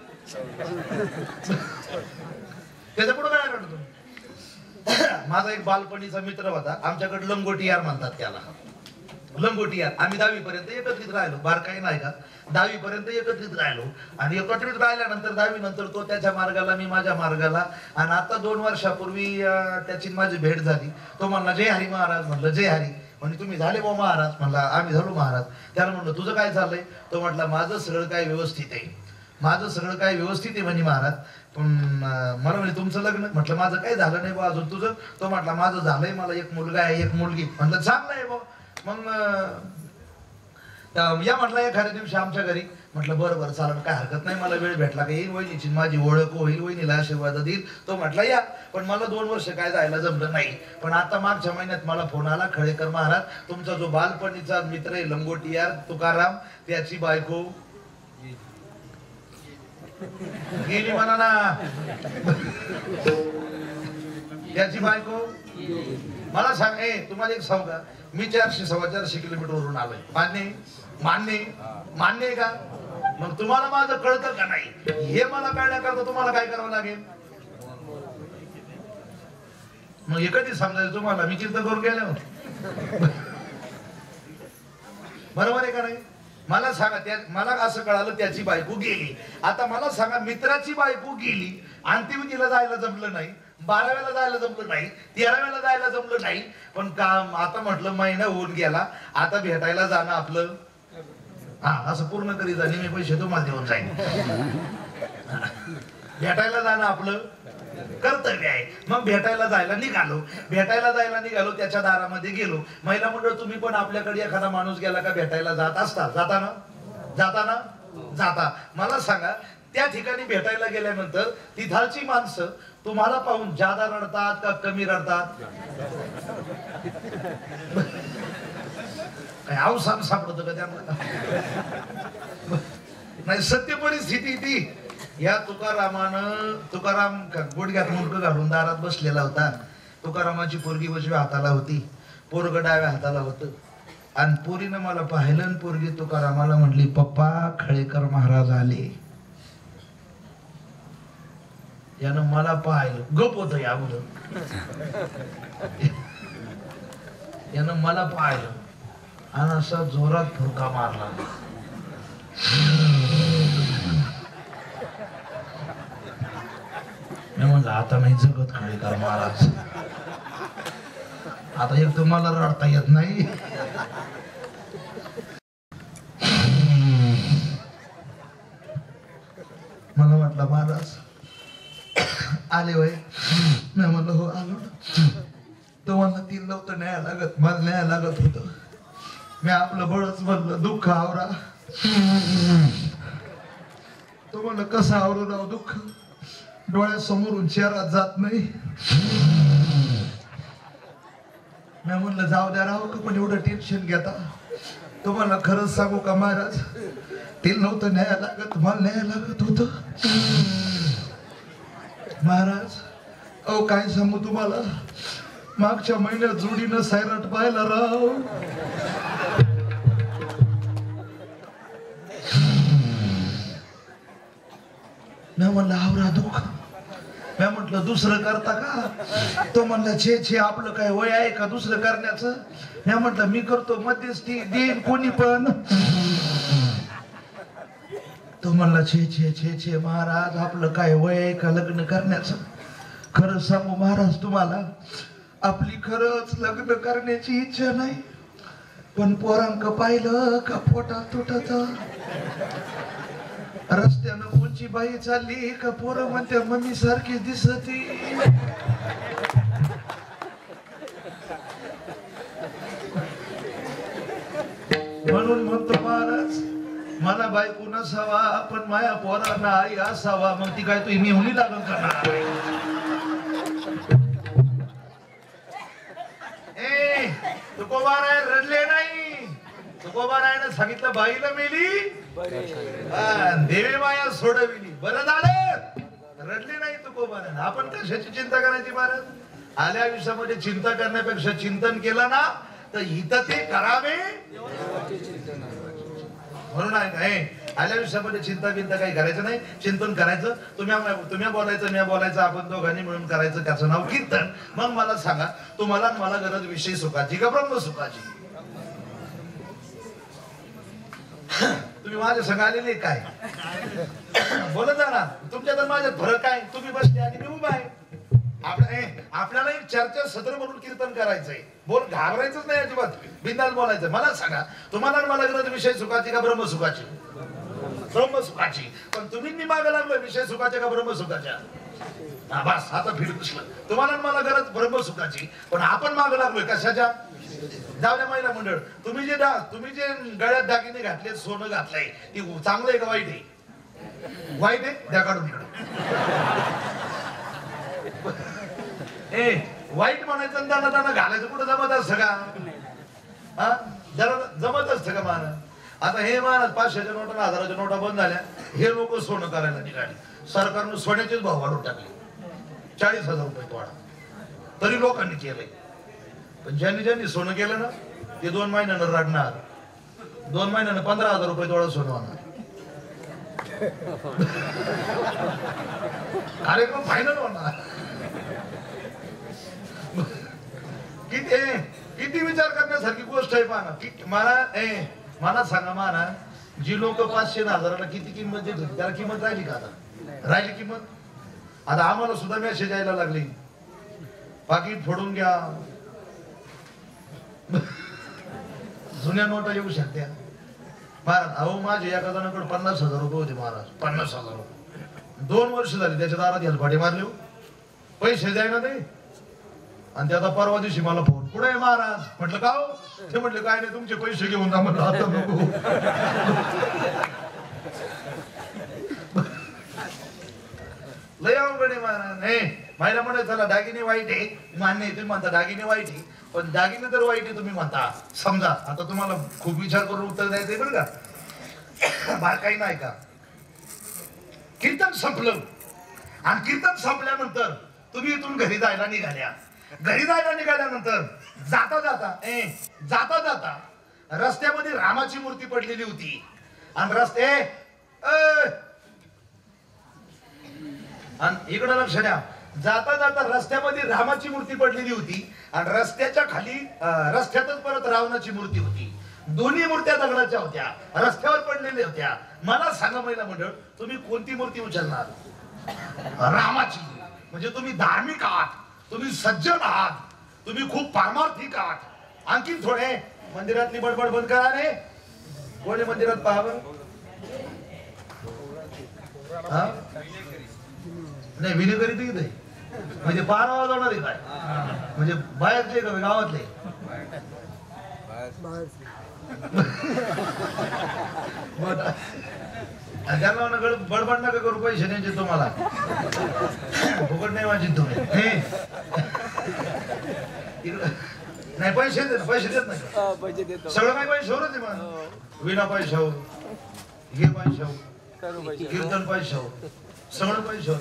त्याच्या पुढे काय करतो. माझा एक बालपणीचा मित्र होता, आमच्याकडे लंगोटी यार म्हणतात त्याला, लंगोटी यार. आम्ही 10वी पर्यंत एकत्रित राहिलो, बारकाई नाही का, 10वी पर्यंत एकत्रित राहिलो. आणि एकत्रित राहिल्यानंतर 10वी नंतर तो त्याच्या मार्गाला, मी माझ्या मार्गाला. आणि आता 2 वर्षापूर्वी त्याची माझी भेट झाली. तो म्हणला जय हरी महाराज. म्हणलं जय हरी. म्हणजे तुम्ही झाले बा महाराज. म्हणला आम्ही झालो महाराज. त्याला म्हणलं तुझं काय चाललंय. तो म्हटला माझं सगळं काय व्यवस्थित आहे, माझं सगळं काय व्यवस्थित आहे म्हणे महाराज. पण मला म्हणजे तुमचं लग्न. म्हटलं माझं काही झालं नाही बा अजून, तुझं. तो म्हटला माझं झालंय, मला एक मुलगा आहे एक मुलगी. म्हटलं चांगलं आहे बा. मग या म्हटलं एखाद्या दिवशी आमच्या घरी. म्हटलं बरं बरं चालेल, काय हरकत नाही, मला वेळ भेटला का येईल, वहिनीची माझी ओळख होईल, वहिनीला आशीर्वाद देईल. तो म्हटला या. पण मला 2 वर्ष काय जायला जमलं नाही. पण आता मागच्या महिन्यात मला फोन आला, खळेकर महाराज तुमचा जो बालपणीचा मित्र आहे लंगोटी यार तुकाराम, त्याची बायको गेली म्हणा ना, त्याची बायको. मला सांग, तुम्हाला एक सांगू का, मी 400-450 किलोमीटरवरून आलोय. मान्य मान्य मान्य आहे का. मग तुम्हाला माझं कळतं का नाही, हे मला कळण्याकरता तुम्हाला काय करावं लागेल. मग हे कधी समजायचं तुम्हाला, मी चिंता करून गेलो. बरोबर आहे का नाही. मला सांगा, मला असं कळालं त्याची बायको गेली. आता मला सांगा, मित्राची बायको गेली, अंत्यविधीला जायला जमलं नाही, 12व्याला जायला जमलं नाही, 13व्याला जायला जमलं नाही. पण काम आता म्हटलं महिना होऊन गेला, आता भेटायला जाणं आपलं, हा असं पूर्ण करी जाणे, मी पैसे तुम्हाला देऊन जाईन. भेटायला जाणं आपलं कर्तव्य आहे. मग भेटायला जायला निघालो, त्याच्या दारामध्ये गेलो. महिला मंडळ तुम्ही पण आपल्याकडे एखादा माणूस गेला का भेटायला जात असता, जाता. मला सांगा, त्या ठिकाणी भेटायला गेल्यानंतर तिथालची माणसं तुम्हाला पाहून जादा रडतात का कमी रडतात. काय अवसान सापडतं का त्यांना. नाही, सत्य परिस्थिती ती. या तुकाराम गुडघ्यात मुंडकं घालून दारात बसलेला होता. तुकारामाची पोरगी उजव्या हाताला होती, पोरग डाव्या हाताला होतं. आणि पोरीनं मला पाहिलं आणि पोरगी तुकारामाला म्हटली, पप्पा खळेकर महाराज आले. यानं मला पाहिलं, गप होत या मुलं, यानं मला पाहिलं आणि असा जोरात फुरका मारला. मी म्हणलं आता नाही जगत खळेकर महाराज. आता एक तर मला रडता येत नाही, मला म्हटलं महाराज आले वय. मी म्हणलं हो आलो ना. तो म्हणला तिला नव्हतं न्याय लागत, मला न्याय लागत होत. मी आपलं बळच म्हणलं दुःख आवरा. तो म्हणलं कसं आवरू राव दुःख, डोळ्यासमोरून चेहरा जात नाही. मी म्हणलं जाऊ द्या राव, का पण एवढं टेन्शन घेता. तो म्हणला खरंच सांगू का महाराज, तिला नव्हतं न्याय लागत, मला न्याय लागत होत. महाराज अहो काय सांगू तुम्हाला, मागच्या महिन्यात जोडीनं सायराट पाहिला राव. मी म्हणलं आवरा दुःख. मी म्हटलं दुसरं करता का. तो म्हणला छे आपलं काय वय आहे का दुसरं करण्याचं. मी म्हटलं मी करतो मध्यस्थी, देईन कोणी पण. तो म्हणला छे महाराज आपलं काय वय आहे का लग्न करण्याचं. खरं सांगू महाराज तुम्हाला, आपली खरंच लग्न करण्याची इच्छा नाही, पण पोरांक पाहिलं का पोटात तुटत. रस्त्यानं कोणची बाई चालली का पोरं म्हणते मम्मी सारखी दिसती. म्हणून म्हणतो महाराज मला बायको नसावा, पण माया पोरांना आई असावा. मग ती काय तू मेहुणी लागून करणार. तुकोबाराय रडले नाही. तुकोबारायनं सांगितलं बाईला मेली देवे माया सोडविली. बरं झालं रडले नाही तुकोबारायनं. आपण कशाची चिंता करायची महाराज. आल्या आयुष्यामध्ये चिंता करण्यापेक्षा चिंतन केलं ना तर इथं ते करावे म्हणून आहे काय आल्या विषयामध्ये चिंता काही करायचं नाही. चिंतन करायचं, तुम्ही बोलायचं मी बोलायचं, आपण दोघांनी मिळून करायचं, त्याचं नाव कीर्तन. मग मला सांगा, तुम्हाला मला गरज विषय सुखाची का ब्रह्म सुखाची? तुम्ही माझ्या संग आलेले काय बोलत जा ना. तुमच्या तर माझ्यात फरक आहे. तुम्ही बसले आणि मी उभा आहे. आपल्याला एक चर्चा सत्र म्हणून कीर्तन करायचंय. बोल घाबरायचंच नाही अजिबात, बिंदास बोलायचं. मला सांगा, तुम्हाला मला गरज विषय सुखाची का ब्रह्म सुखाची? ब्रह्म सुखाची. पण तुम्ही मी मागे लागलो विषय सुखाच्या का ब्रह्म सुखाच्या? बस आता फिर बसलं. तुम्हाला मला गरज ब्रह्म सुखाची, पण आपण मागे लागलोय कशाच्या? जाऊ द्या महिला मंडळ, तुम्ही जे गळ्यात दागिने घातले, सोनं घातलंय, ती चांगलं आहे का वाईट आहे? वाईट आहे, द्या काढून इकडं. वाईट म्हणायचं दाना दाना घालायचं कुठं जमत असतं का? जरा जमत असतं का महाराज? आता हे महाराज 500च्या नोटा 1000च्या नोटा बंद झाल्या, हे लोक सोनं करायला निघाले. सरकारनं सोन्याचेच भाव वाढवून टाकले, 40,000 रुपये तोडा. तरी लोकांनी केलंय. पण ज्यांनी सोनं केलं ना, ते 2 महिन्यानं रडणार. 2 महिन्यानं 15,000 रुपये तोडा सोनं होणार. कार्यक्रम फायनल होणार. किती विचार करण्यासारखी गोष्ट आहे. मला सांगा महाराज, जी लोक 500 1000ला किती किंमत देत होती, त्याला किंमत राहिली का? आता राहिली किंमत? आता आम्हाला सुद्धा मेसेज यायला लागली, पाकिट फोडून घ्या, जुन्या नोटा येऊ शकत्या. महाराज अहो, माझे एका जणाकडे 50,000 रुपये होते महाराज. 50,000 रुपये 2 वर्ष झाली त्याच्या दारात हेलपाटे मारले, पैसे द्यायला नाही. आणि ते आता परवा दिवशी मला फोन, कुठे आहे महाराज? म्हटलं का हो? ते म्हटलं काय नाही, तुमचे पैसे घेऊन जा. म्हटलं आता नको. लय अवघड आहे महाराज. महिला म्हणत चला दागिने वाईट आहे, मान्य आहे, तुम्ही म्हणता दागिने वाईट आहे, पण दागिने तर वाईट आहे तुम्ही म्हणता. समजा आता तुम्हाला खूप विचार करून उत्तर द्यायचंय बरं का. काही नाही का, कीर्तन संपलं आणि कीर्तन संपल्यानंतर तुम्ही इथून घरी जायला निघाल्या. घरी जायला निघाल्यानंतर जाता जाता रस्त्यामध्ये रामाची मूर्ती पडलेली होती. आणि इकडं लक्ष द्या, जाता जाता रस्त्यामध्ये रामाची मूर्ती पडलेली होती आणि रस्त्याच्या खाली रस्त्यातच परत रावणाची मूर्ती होती. दोन्ही मूर्त्या दगडाच्या होत्या, रस्त्यावर पडलेल्या होत्या. मला सांगा महिला मंडळ, तुम्ही कोणती मूर्ती उचलणार? रामाची. म्हणजे तुम्ही धार्मिक आहात, तुम्ही सज्जन आहात, तुम्ही खूप पारमार्थिक आहात. आणखी थोडे मंदिरातली बडबड बंद करा रे. कोणी मंदिरात पाहावं? नाही विनेकरी तर इथे म्हणजे 12 वाजवणार आहे काय? म्हणजे बाहेरचे का गावातले? त्यांना बडबड नका करू, पैसे द्यायचे तुम्हाला. फुकट नाही वाचित तुम्ही. नाही पैसे देत नाही, सगळं काही पैशावरच आहे. मग विना पैशावर, हे पैशावर, कीर्तन पैशावर, सगळं पैशावर.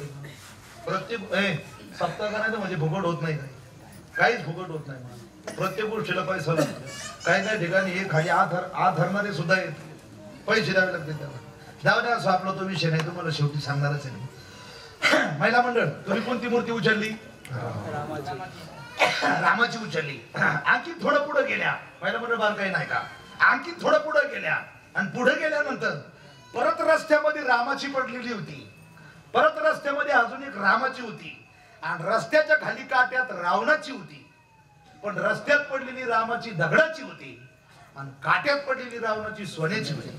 प्रत्येक सप्ताह करायचं म्हणजे फुकट होत नाही, काहीच फुकट होत नाही. प्रत्येक गोष्टीला पैसा लागतो. काही ठिकाणी हे खाली आधरणारे सुद्धा येत, पैसे द्यावे लागते त्याला. जाऊ द्या, असं आपला तो विषय नाही, तुम्हाला शेवटी सांगणारच आहे. महिला मंडळ, तुम्ही कोणती मूर्ती उचलली? रामाची उचलली. आणखी थोडं पुढे गेल्या, महिला मंडळ बार काही नाही का, आणखी थोडं पुढे गेल्या आणि पुढे गेल्यानंतर परत रस्त्यामध्ये रामाची पडलेली होती. परत रस्त्यामध्ये अजून एक रामाची होती आणि रस्त्याच्या खाली काट्यात रावणाची होती. पण रस्त्यात पडलेली रामाची दगडाची होती आणि काट्यात पडलेली रावणाची सोन्याची होती.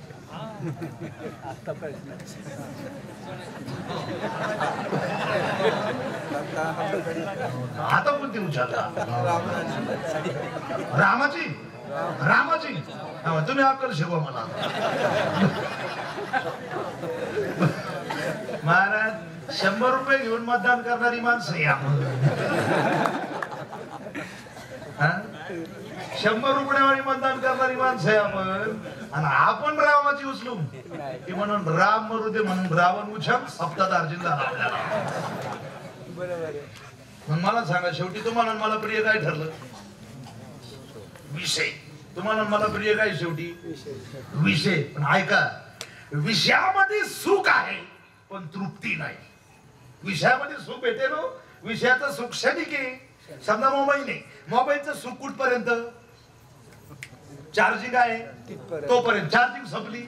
आता कोणती उचलला? रामाची. रामाची. तुम्ही अक्कल शिकवा मला. महाराज 100 रुपये घेऊन मतदान करणारी माणसं या. 100 रुपयावाली मतदान करणारी माणसं आहे आपण. आणि आपण रामाची उचलू की म्हणून राम मरू दे म्हणून रावण उचल सप्ताह जिल्हा आपल्याला. मग मला सांगा, शेवटी तुम्हाला मला प्रिय काय ठरलं? विषय. तुम्हाला मला प्रिय काय शेवटी विषय. पण ऐका, विषयामध्ये सुख आहे पण तृप्ती नाही. विषयामध्ये सुख येते ना, विषयाचं सुख क्षणिक आहे. समजा मोबाईल आहे, मोबाईलचं सुख कुठपर्यंत, चार्जिंग आहे तोपर्यंत, चार्जिंग संपली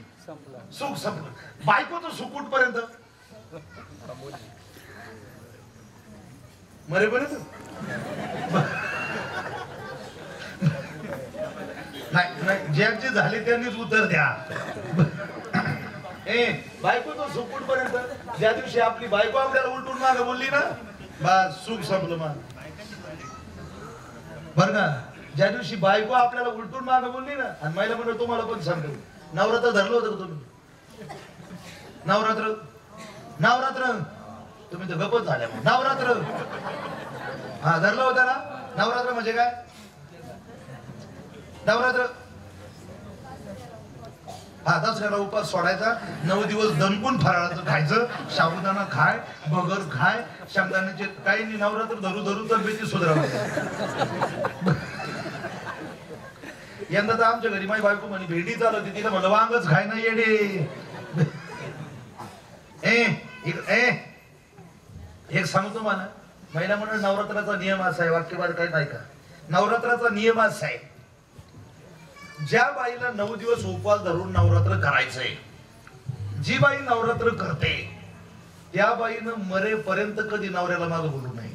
सुख संपलं. बायकोचं सुख कुठपर्यंत, मरेपर्यंत. नाही, ज्यांचे झाले त्यांनीच उत्तर द्या. बायकोचं सुख कुठपर्यंत, ज्या दिवशी आपली बायको आपल्याला उलटून मागे बोलली ना, बस सुख संपलं. मग बरं का, ज्या दिवशी बायको आपल्याला उलटून मागे बोलली ना, आणि महिला म्हणून तुम्हाला पण सांगतो, नवरात्र धरलं होतं का तुम्ही? नवरात्र नवरात्र तुम्ही तर गपच झाल्या. नवरात्र हा धरलं होतं ना. नवरात्र म्हणजे काय? नवरात्र हा दसऱ्याला उपास सोडायचा, 9 दिवस दणकून फराळाचं खायचं, साबुदाणा खाय, बगर खाय, शेंगदाण्याचे काही नाही. नवरात्र धरू धरू तब्येती सुधारावं. यंदा तर आमच्या घरी माझी बायको म्हणे भेंडी चालवती, तिला म्हणलं वांगच खाय ना येडे. एक सांगतो मला, महिला म्हणून नवरात्राचा नियम असा आहे, वाक्यवाद काही नाही का. नवरात्राचा नियम असा आहे, ज्या बाईला 9 दिवस उपवास धरून नवरात्र करायचंय, जी बाई नवरात्र करते त्या बाईनं मरेपर्यंत कधी नवऱ्याला मागं बोलू नये.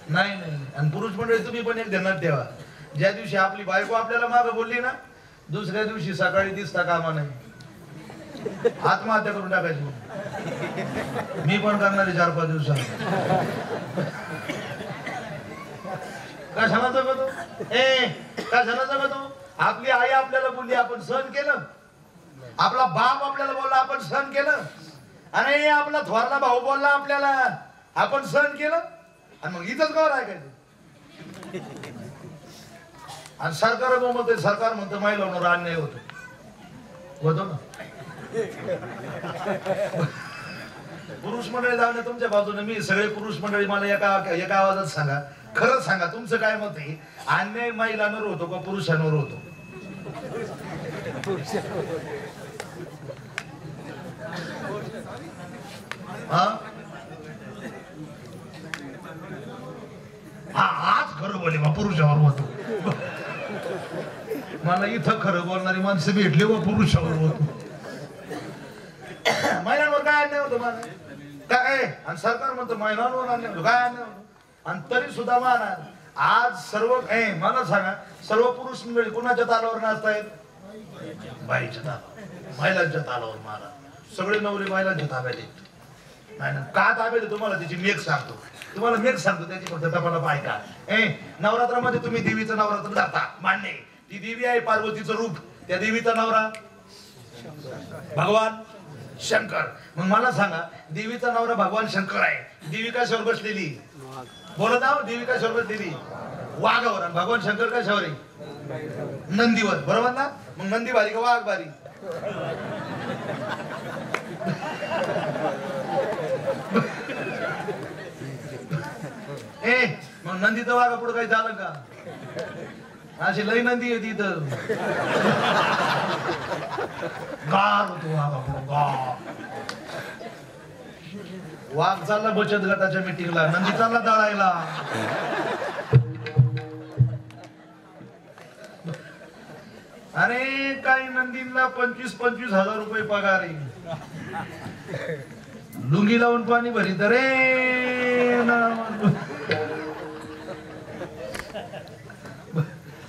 नाही नाही. आणि पुरुष मंडळी तुम्ही पण एक ध्यानात ठेवा, ज्या दिवशी आपली बायको आपल्याला मागं बोलली ना, दुसऱ्या दिवशी सकाळी दिसता कामा नाही. आत्महत्या करून टाकायची. मी पण करणारे 4-5 दिवसात. कशाला जगतो, कशाला जगतो? आपली आई आपल्याला बोलली, आपण सहन केलं. आपला बाप आपल्याला बोलला, आपण सहन केलं. आणि आपला थोरला भाऊ बोलला आपल्याला, आपण सहन केलं. आणि मग इथंच गौर ऐकायचं. आणि सरकार म्हणते, सरकार म्हणतं महिलांवर अन्याय होतो ना. पुरुष मंडळी जाऊन तुमच्या बाजूने, मी सगळे पुरुष मंडळी मला एका आवाजात सांगा, खरं सांगा तुमचं काय मत आहे, अन्याय महिलांवर होतो का पुरुषांवर होतो? आज खरं बोले बा, पुरुषावर होतो. मला इथं खरं बोलणारी माणसं भेटली व पुरुषावर होतो. महिलांवर काय अन्याय होतो मला काय? आणि सरकार म्हणतो महिलांवर अन्याय होतो, काय अन्याय होतो? आणि तरी सुद्धा माना आज सर्व मला सांगा, सर्व पुरुष मंडळी कुणाच्या तालावर नाचतायत? बाईच्या तालावर, महिलांच्या तालावर. मला सगळे नवरे महिलांच्या ताब्यात आहेत. नाही ना, का ताब्यात? तुम्हाला त्याची मेघ सांगतो, तुम्हाला मेघ सांगतो, त्याची फक्त तपाला ऐका. नवरात्रामध्ये तुम्ही देवीचं नवरात्र धरता, मान्य आहे. ती देवी आहे, पार्वतीचं रूप. त्या देवीचा नवरा भगवान शंकर. मग मला सांगा, देवीचा नवरा भगवान शंकर आहे, देवी कशावर बसलेली? बोलत आहो, देवी कशावर बसलेली? वाघावर. आणि भगवान शंकर कशावर आहे? नंदीवर. बरोबर ना? मग नंदी भारी का वाघ भारी? मग नंदीचं वाघा पुढे काही झालं का? अशी लई नंदी आहे तिथं. गार होतो वाघा पुढे, गार. वाघ चालला बचत गटाच्या मीटिंगला, नंदी चालला दळायला. अरे काही नंदींना 25-25 हजार रुपये पगार आहे. लुंगी लावून पाणी भरीत रे.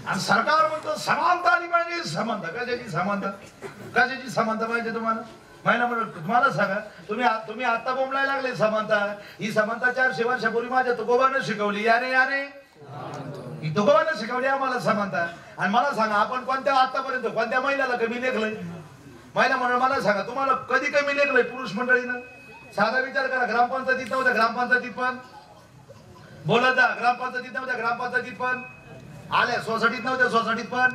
आणि सरकार म्हणतो समानता आली पाहिजे. समानता कशाची? समानता कशाची समानता पाहिजे तुम्हाला? महिना म्हणून तुम्हाला सांगा, तुम्ही आता बोंबलायला लागले समानता. ही समानता 400 वर्षापूर्वी माझ्या तुकोबानं शिकवली. याने ही तुकोबानं शिकवली आम्हाला समानता. आणि मला सांगा, आपण कोणत्या आतापर्यंत कोणत्या महिलाला कमी लेखलंय? महिला म्हणून मला सांगा, तुम्हाला कधी कमी लेखलंय पुरुष मंडळीनं? साधा विचार करा. ग्रामपंचायतीत नव्हत्या, ग्रामपंचायतीत पण बोलत जा. ग्रामपंचायतीत नव्हत्या, ग्रामपंचायतीत पण आल्या. सोसायटीत नव्हत्या, सोसायटीत पण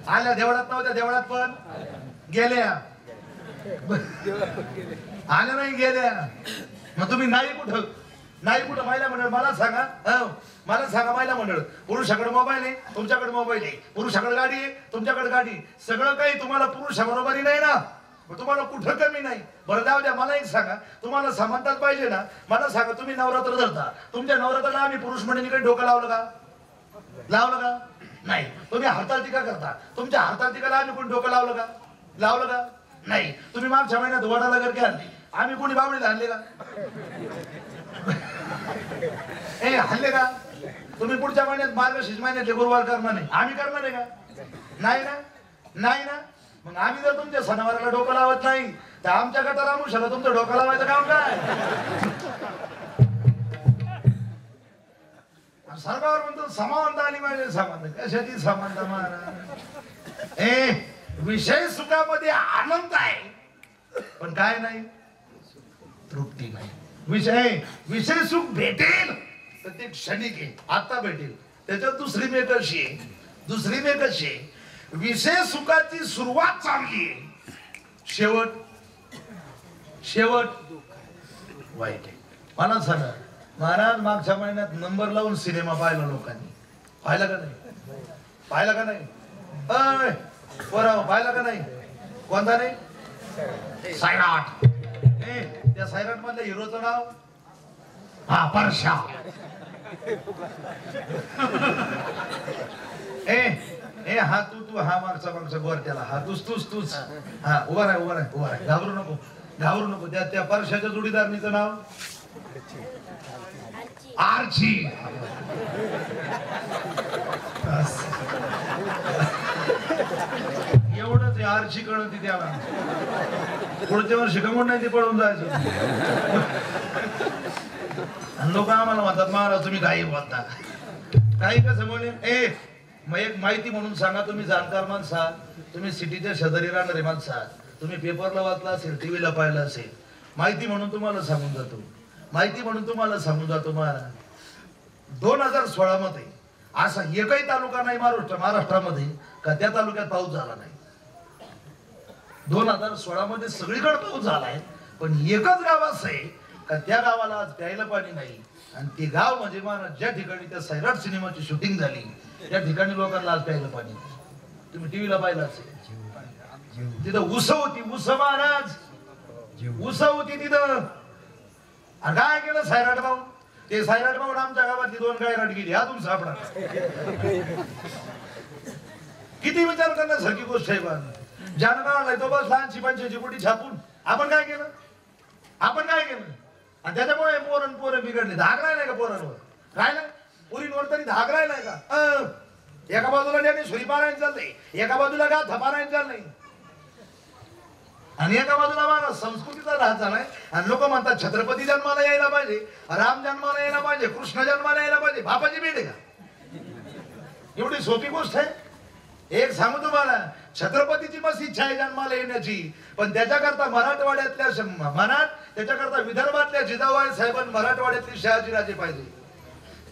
आल्या. देवळात नव्हत्या, देवळात पण गेल्या. आल्या नाही गेल्या. मग तुम्ही नाही कुठं महिला मंडळ मला सांगा. मला सांगा महिला मंडळ. पुरुषाकडे मोबाईल आहे, तुमच्याकडे मोबाईल आहे. पुरुषाकडे गाडी आहे, तुमच्याकडे गाडी. सगळं काही तुम्हाला पुरुषाबरोबरी नाही ना. मग तुम्हाला कुठं कमी नाही. बरं जाऊ द्या. मला एक सांगा, तुम्हाला समानताच पाहिजे ना. मला सांगा, तुम्ही नवरात्र धरता, तुमच्या नवरात्राला आम्ही पुरुष मंडळीकडे डोकं लावलं का? लावलं का? नाही. तुम्ही हरतालिका करता, तुमच्या हरतालिकाला आम्ही कोणी डोकं लावलं का? लावलं का? नाही. तुम्ही मागच्या महिन्यात वडाला घर घ्या, आम्ही कोणी बावडीला आणले का? हल्ले का? तुम्ही पुढच्या महिन्यात मार्गशीर्ष महिन्यातले गुरुवार करणार नाही, आम्ही करणार आहे का? नाही ना. नाही ना. मग आम्ही जर तुमच्या सणावाराला डोकं लावत नाही तर आमच्या गटाला मुशाला तुमचं डोकं लावायचं काम काय? सरकार म्हणतो समानता आली पाहिजे. समानता कशाची समानता महाराज? विषय सुखामध्ये आनंद आहे पण काय नाही, तृप्ती नाही. विषय सुख भेटेल तर ते क्षणिक आहे, आता भेटेल. त्याच्यात दुसरी मे कशी आहे? विषय सुखाची सुरुवात चांगली आहे, शेवट वाईट आहे. मला सांगा महाराज, मागच्या महिन्यात नंबर लावून सिनेमा पाहिला लोकांनी. पाहिला का नाही? पाहिला का नाही? पाहिला का नाही? कोणता नाही? सायराट. त्या सायराट मधल्या हिरोचं नाव परशा. हा तू हा मागचा गोर त्याला हा तूच हा उभा राह. घाबरू नको. त्या परशाच्या जोडीदारणीचं नाव आर्ची. एवढंच आर्ची कळत त्याला. पुढच्या वर्षी कमवून नाही ते पळून जायचं. आणि लोक आम्हाला म्हणतात महाराज तुम्ही काही बोलता. काही कसं बोले. मग एक माहिती म्हणून सांगा, तुम्ही जाणकार माणसा, तुम्ही सिटीच्या शेजारी राहणारे माणसा, तुम्ही पेपरला वाचला असेल, टीव्हीला पाहिलं असेल. माहिती म्हणून तुम्हाला सांगून जातो महाराज, 2016 मध्ये असा एकही तालुका नाही महाराष्ट्रामध्ये का त्या तालुक्यात पाऊस झाला नाही. 2016 मध्ये सगळीकडे पाऊस झालाय पण एकच गाव असं आहे का त्या गावाला आज प्यायला पाणी नाही. आणि ते गाव म्हणजे महाराज ज्या ठिकाणी त्या सैराट सिनेमाची शूटिंग झाली त्या ठिकाणी लोकांना आज प्यायला पाणी नाही. तुम्ही टीव्हीला पाहिलं असेल. तिथं उस होती, महाराज उस होती तिथं. काय केलं सैराट भाऊ? ते सैराट भाऊ आमच्या गावातली 2 गायराट गेली. अजून सापडा. किती विचार करण्यासारखी गोष्ट आहे. पण ज्यानं काढलाय तो बस लहानशी 500ची कोटी छापून आपण काय केलं? आणि त्याच्यामुळे पोरं बिघडले. धाक राहिलाय का पोरांवर? राहिला पुरींवर तरी धाक राहिलाय का? एका बाजूला ज्ञानेश्वरी पारायण चाललंय, एका बाजूला गाथा पारायण चाललंय, आणि एका बाजूला महाराज संस्कृतीचा राहत झालाय. आणि लोक म्हणतात छत्रपती जन्माला यायला पाहिजे, राम जन्माला यायला पाहिजे, कृष्ण जन्माला यायला पाहिजे. बापाची भेट आहे का? एवढी सोपी गोष्ट आहे? एक सांगू तुम्हाला, छत्रपतीची मस्त इच्छा आहे जन्माला येण्याची, पण त्याच्याकरता त्याच्याकरता विदर्भातल्या जिजाबाई साहेबांनी मराठवाड्यातली शहाजीराजे पाहिजे.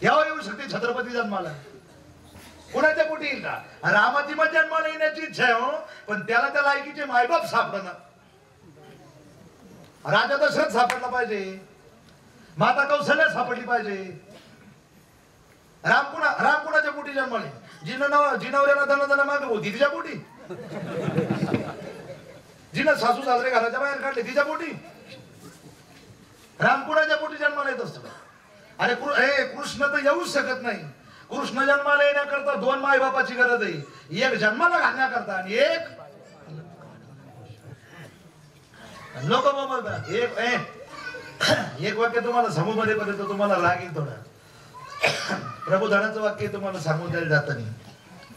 तेव्हा येऊ शकते छत्रपती जन्माला. कुणाच्या पोटी येईल का? रामाची मग जन्माला येण्याची इच्छा आहे हो, पण त्याला त्या लायकीचे मायबाप सापडणार. राजा दशरथ सापडला पाहिजे, माता कौशल्या सापडली पाहिजे. राम कुणाच्या पोटी जन्माले? जिनवऱ्याला धन मागे होती तिच्या पोटी. जिनं सासू सासरे घराच्या बाहेर काढले तिच्या पोटी. राम कुणाच्या पोटी जन्माला येत असतो? अरे कृष्ण तर येऊच शकत नाही. कृष्ण जन्माला येण्याकरता 2 मायबापाची गरज आहे. एक जन्माला घालण्याकरता आणि एक लोक बोलतात. एक वाक्य तुम्हाला समूहमध्ये पर्यंत तुम्हाला लागेल थोडं. प्रबोधनाचं वाक्य तुम्हाला सांगून द्यायला जात नाही.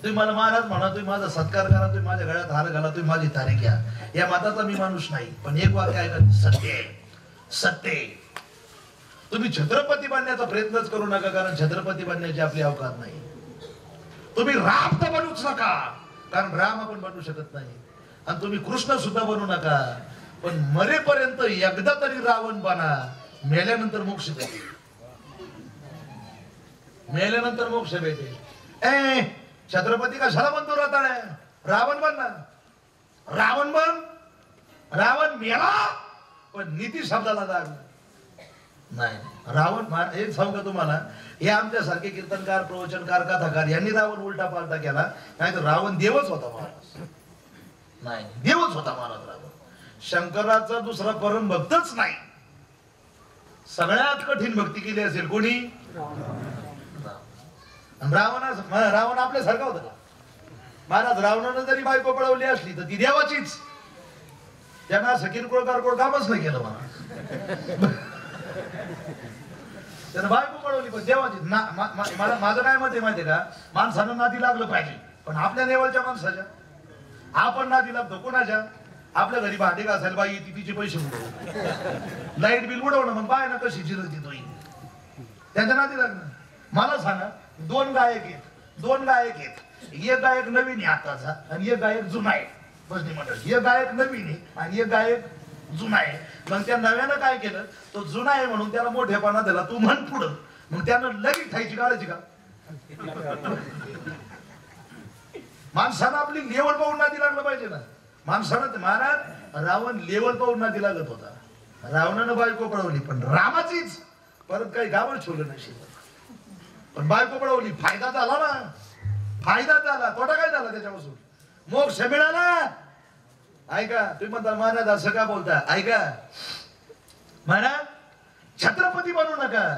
तुम्ही मला महाराज म्हणा, तुम्ही माझा सत्कार करा, तुम्ही माझ्या गळ्यात हार घाला, तुम्ही माझी तारीख घ्या, या मताचा मी माणूस नाही. पण एक वाक्य आहे का? सत्य. तुम्ही छत्रपती बनण्याचा प्रयत्नच करू नका, कारण छत्रपती बनण्याची आपली अवकात नाही. तुम्ही राम तर बनूच नका, कारण राम आपण बनवू शकत नाही. आणि तुम्ही कृष्ण सुद्धा बनू नका, पण मरेपर्यंत एकदा तरी रावण बना. मेल्यानंतर मोक्ष भेटेल. छत्रपती कशाला बनतो? रावण बन ना. रावण बन. रावण मेला पण नीती शब्दाला जाग नाही. रावण हे सांगू का तुम्हाला, हे आमच्यासारखे कीर्तनकार, प्रवचनकार, कथाकार यांनी रावण उलटा पालटा केला, नाही तर रावण देवच होता महाराज. नाही, देवच होता महाराज रावण. शंकराचा दुसरा परम भक्तच नाही. सगळ्यात कठीण भक्ती केली असेल कोणी? रावण आपल्यासारखा होता का महाराज? रावणानं जरी बायको पळवली असली तर ती देवाचीच. त्यांना असं किरकोळ कारकोळ कामच नाही केलं मला. त्यानं बायको पळवली पण देवाचीच. माझं काय मत आहे माहितीये का, माणसानं नादी लागलं पाहिजे, पण आपल्या लेवलच्या माणसाच्या. आपण नादी लागतो कोणाच्या? आपल्या घरी भांडे घासायला बाई येते, तिचे पैसे उडव, लाईट बिल उडवणं, मग बाय ना कशी जिरती तो त्याच्या नादी लागणं. मला सांगा, दोन गायक आहेत, एक गायक नवीन आहे आताचा आणि एक गायक जुना आहे. भजनी मंडळ, एक गायक नवीन आहे आणि एक गायक जुना आहे. मग त्या नव्यानं काय केलं, तो जुना आहे म्हणून त्याला मोठेपणा दिला, तू म्हण पुढं. मग त्यानं लगेच ठायची काढायची का? माणसानं आपली लेवल पाहून नादी लागलं पाहिजे ना. माणसानं महाराज रावण लेवल पाहून नादी लागत होता. रावणानं बायको पळवली पण रामाचीच, परत काही गावच ठेवलं नशीब. पण बायको पळवली, फायदा झाला ना, फायदा झाला. तोटा काय झाला त्याच्यापासून? मोक्ष मिळाला. ऐका, तुम्ही म्हणता महाराज असं का बोलता? ऐका महाराज, छत्रपती बनू नका,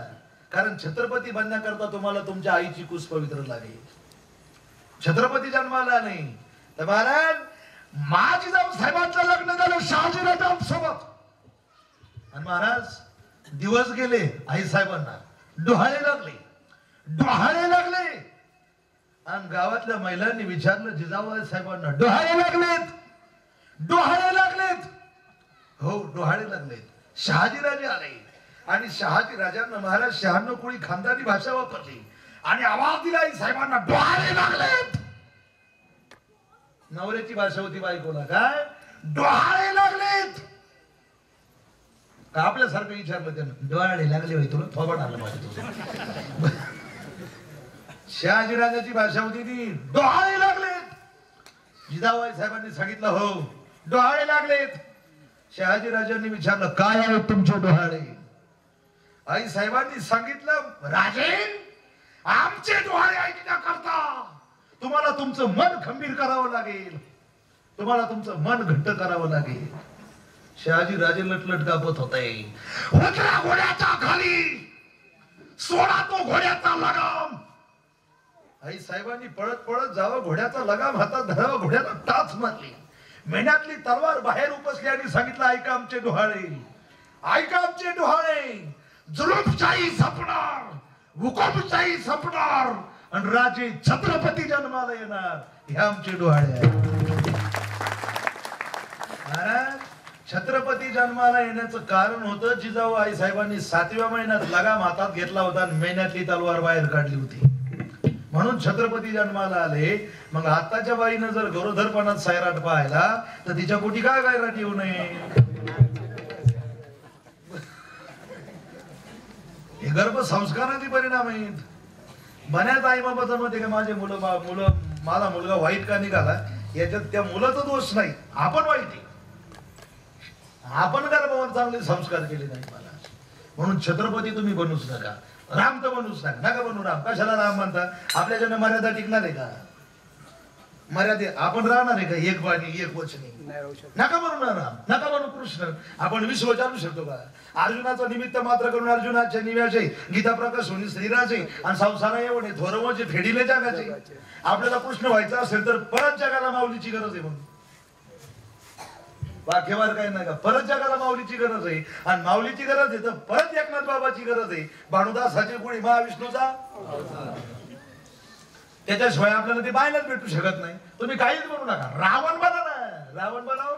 कारण छत्रपती बनण्याकरता तुम्हाला तुमच्या आईची कुस पवित्र लागेल. छत्रपती जन्माला नाही तर महाराज महाजिजाऊ साहेबांचं लग्न झालं शहाजीराजांसोबत. आणि महाराज दिवस गेले, आई साहेबांना डोहाळे लागले. आणि गावातल्या महिलांनी विचारलं जिजाऊ साहेबांना, डोहाळे लागलेत? हो, डोहाळे लागलेत. शहाजीराजे आले आणि शहाजीराजांना महाराज 96 कोळी खानदानी भाषा वापरली आणि आवाज दिला आई साहेबांना, डोहाळे लागलेत. नवऱ्याची भाषा होती बायकोला, काय डोहाळे लागलेत का? आपल्यासारखं विचारलं त्यानं, डोहाळे लागले होय तुला, थोबड आलं माझ्या तुझं. शहाजीराजाची भाषा होती ती, डोहाळे लागलेत. जिजाबाई साहेबांनी सांगितलं, हो डोहाळे लागलेत. शहाजीराजांनी विचारलं, काय आहे तुमचे डोहाळे? आई साहेबांनी सांगितलं, राजे आमचे डोहाळे ऐकण्याकरता तुम्हाला तुमचं मन खंबीर करावं लागेल, तुम्हाला तुमचं मन घट्ट करावं लागेल. शहाजीराजे लटलट कापत होते. उतरा घोड्याच्या खाली, सोडा तो घोड्याचा लगाम. आई साहेबांनी पळत पळत जावं, घोड्याचा लगाम हातात धरावं, घोड्याला टाच मारली, मेण्यातली तलवार बाहेर उपसली आणि सांगितलं, ऐका आमचे डोहाळे, ऐका आमचे डोहाळे, जुलूमशाही संपणार, हुकुमशाही संपणार आणि राजे छत्रपती जन्माला येणार. हे आमचे डोहाळे आहेत. छत्रपती जन्माला येण्याचं कारण होतं, जिजाऊ आई साहेबांनी 7व्या महिन्यात लगाम हातात घेतला होता आणि मेण्यातली तलवार बाहेर काढली होती, म्हणून छत्रपती जन्माला आले. मग आताच्या बाईनं जर गरोदरपणात सैराट पाहायला तर तिच्या पोटी काय गैराट येऊ नये? हे गर्भ संस्काराचे परिणाम आहेत. बऱ्याच आई बाबाचं मत आहे की माझे माझा मुलगा वाईट का निघाला, याच्यात त्या मुलाचा दोष नाही, आपण वाईट आहे. आपण गर्भावर चांगले संस्कार केले नाही मला, म्हणून छत्रपती तुम्ही बनूच नका, राम तर बनूच नका बनू. राम कशाला राम म्हणता? आपल्या जन्म मर्यादा टिकणार आहे का? मर्यादे आपण राहणार आहे का? एक वाणी एक वचनी नका बनू ना राम, नका बनू कृष्ण. आपण विश्व चालू शकतो का? अर्जुनाचा निमित्त मात्र करून अर्जुनाच्या निव्याचे गीता प्रकाश होणे श्रीराजे आणि संसारा एवढे थोरवचे फेडीले जगाचे. आपल्याला कृष्ण व्हायचं असेल तर परत जगाला माऊलीची गरज आहे. म्हणून वाक्यवार काय नाही का, परत जगाला माऊलीची गरज आहे. आणि माऊलीची गरज आहे तर परत एकनाथ बाबाची गरज आहे. भानुदासाची गुढी महाविष्णूचा, त्याच्याशिवाय आपल्याला ते पाहायलाच भेटू शकत नाही. तुम्ही काहीच बनवू नका, रावण बना ना, रावण बनाव.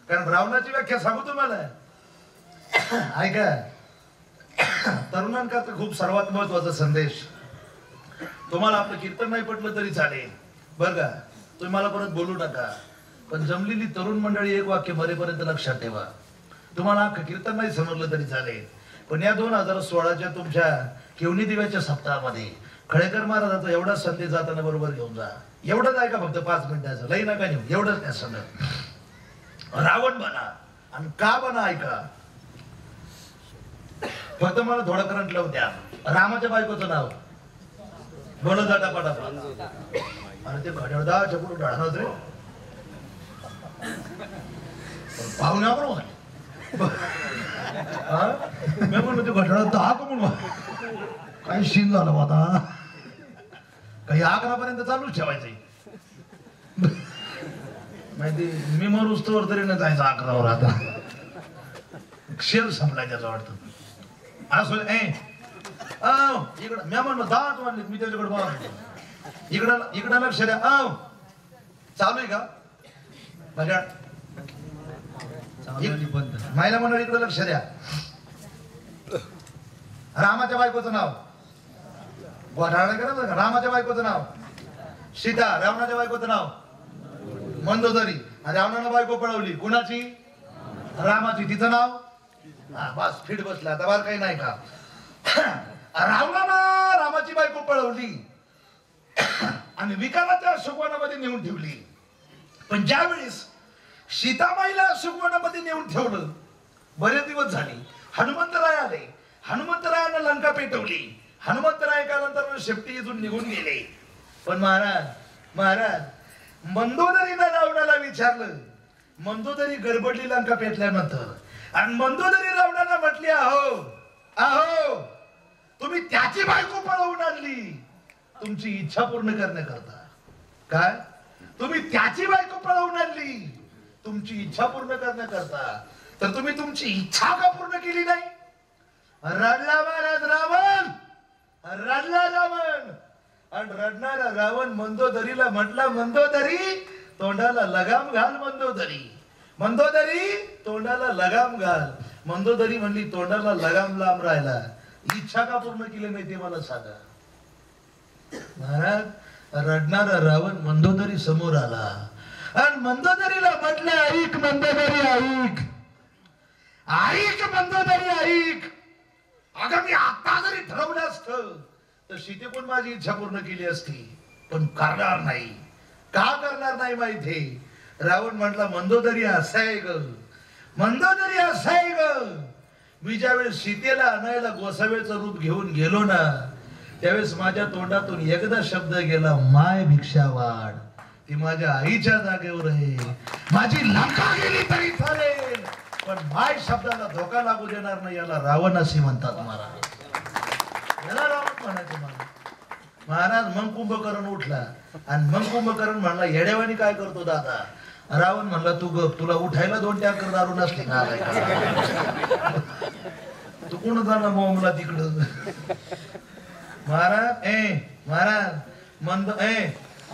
कारण रावणाची व्याख्या सांगू तुम्हाला, ऐका. तरुणांकरता खूप सर्वात महत्वाचा संदेश. तुम्हाला आपलं कीर्तन नाही पटलं तरी चालेल बरं का, तुम्ही मला परत बोलू नका. पण जमलेली तरुण मंडळी एक वाक्य मरेपर्यंत लक्षात ठेवा. तुम्हाला कीर्तन नाही समजलं तरी चालेल, पण या 2016च्या तुमच्या केवणी दिव्याच्या सप्ताहामध्ये खळेकर महाराजाचा एवढा संदेश जाताना बरोबर घेऊन जा. एवढंच ऐका फक्त 5 मिनिटाचं, लई नका नेऊ, एवढंच त्या सगळं. रावण बना. आणि का बना ऐका, फक्त मला थोडं करंट लावून द्या. रामाच्या बायकोचं नाव बोलत जा टापाटापा. आणि ते घड्याळदा चपूर ढाळणार रे पाहुण्या बरोबर. मी म्हणलो ते घड्याळ दहा का म्हणून काही सीन झालं आता, काही 11पर्यंत चालूच ठेवायचंय माहिती. मी मरूच तर तरी नाही जायचं 11वर. आता शेर संपलाय त्याचं वाटतं. असं इकडं मी म्हणलो 10 म्हणले, मी त्याच्याकडे बघा इकडं लक्ष द्या. चालू आहे का घड्याळ? महिला मंडळ इकडे लक्ष द्या. रामाच्या बायकोचं नाव घोटाळा करा का. रामाच्या बायकोचं नाव सीता, रावणाच्या बायकोचं नाव मंदोदरी. आणि रावणानं बायको पळवली कुणाची? रामाची. तिचं नाव बस फिट बसला. आता बार काही नाही का. रावणानं रामाची बायको पळवली आणि विकाराच्या सुगवनामध्ये नेऊन ठेवली. पण ज्यावेळेस सीतामाईला सुगवनामध्ये नेऊन ठेवलं, बरेच दिवस झाले, हनुमंतराय आले. हनुमंतरायानं लंका पेटवली. हनुमंतराय नंतर शेपटी इथून निघून गेले. पण महाराज मंदोदरीनं रावणाला विचारलं. मंदोदरी गडबडली लंका पेटल्यानंतर. आणि मंदोदरी रावणाला म्हटली, अहो तुम्ही त्याची बायको पळवून आणली तुमची इच्छा पूर्ण करण्याकरता. काय? तुम्ही त्याची बायको पळवून आणली तुमची इच्छा पूर्ण करण्याकरता. तर तुम्ही तुमची इच्छा का पूर्ण केली नाही? रडला महाराज रावण, रडला रावण. आणि रडणारा रावण मंदोदरीला म्हटला, मंदोदरी तोंडाला लगाम घाल. मंदोदरी मंदोदरी तोंडाला लगाम घाल. मंदोदरी म्हणली, तोंडाला लगाम लांब राहिला, इच्छा का पूर्ण केली नाही ते मला सांगा. महाराज रडणारा रावण मंदोदरी समोर आला आणि मंदोदरीला म्हटलं, ऐक मंदोदरी ऐक, ऐक मंदोदरी ऐक. अगं मी आता जरी ठरवलं असतं तर सीते पण माझी इच्छा पूर्ण केली असती, पण करणार नाही. का करणार नाही माहिती? रावण म्हटला, मंदोदरी असं आहे ग, मंदोदरी असं आहे ग. मी ज्यावेळेस सीतेला आणायला गोसाव्याचं रूप घेऊन गेलो ना, त्यावेळेस माझ्या तोंडातून एकदा शब्द गेला, माय भिक्षा वाढ. ती माझ्या आईच्या जागेवर आहे. माझी लंका गेली तरी चालेल, पण माय शब्दाला धोका लागू देणार नाही. याला रावण असे म्हणतात महाराज. याला रावण म्हणायचं महाराज. मग कुंभकर्ण उठला आणि मग कुंभकर्ण म्हणला, येड्यावानी काय करतो दादा? रावण म्हणला, तू गप, तुला उठायला 2 टँकर दारू नसली का? तू कोण जाणार मोमला तिकडं? महाराज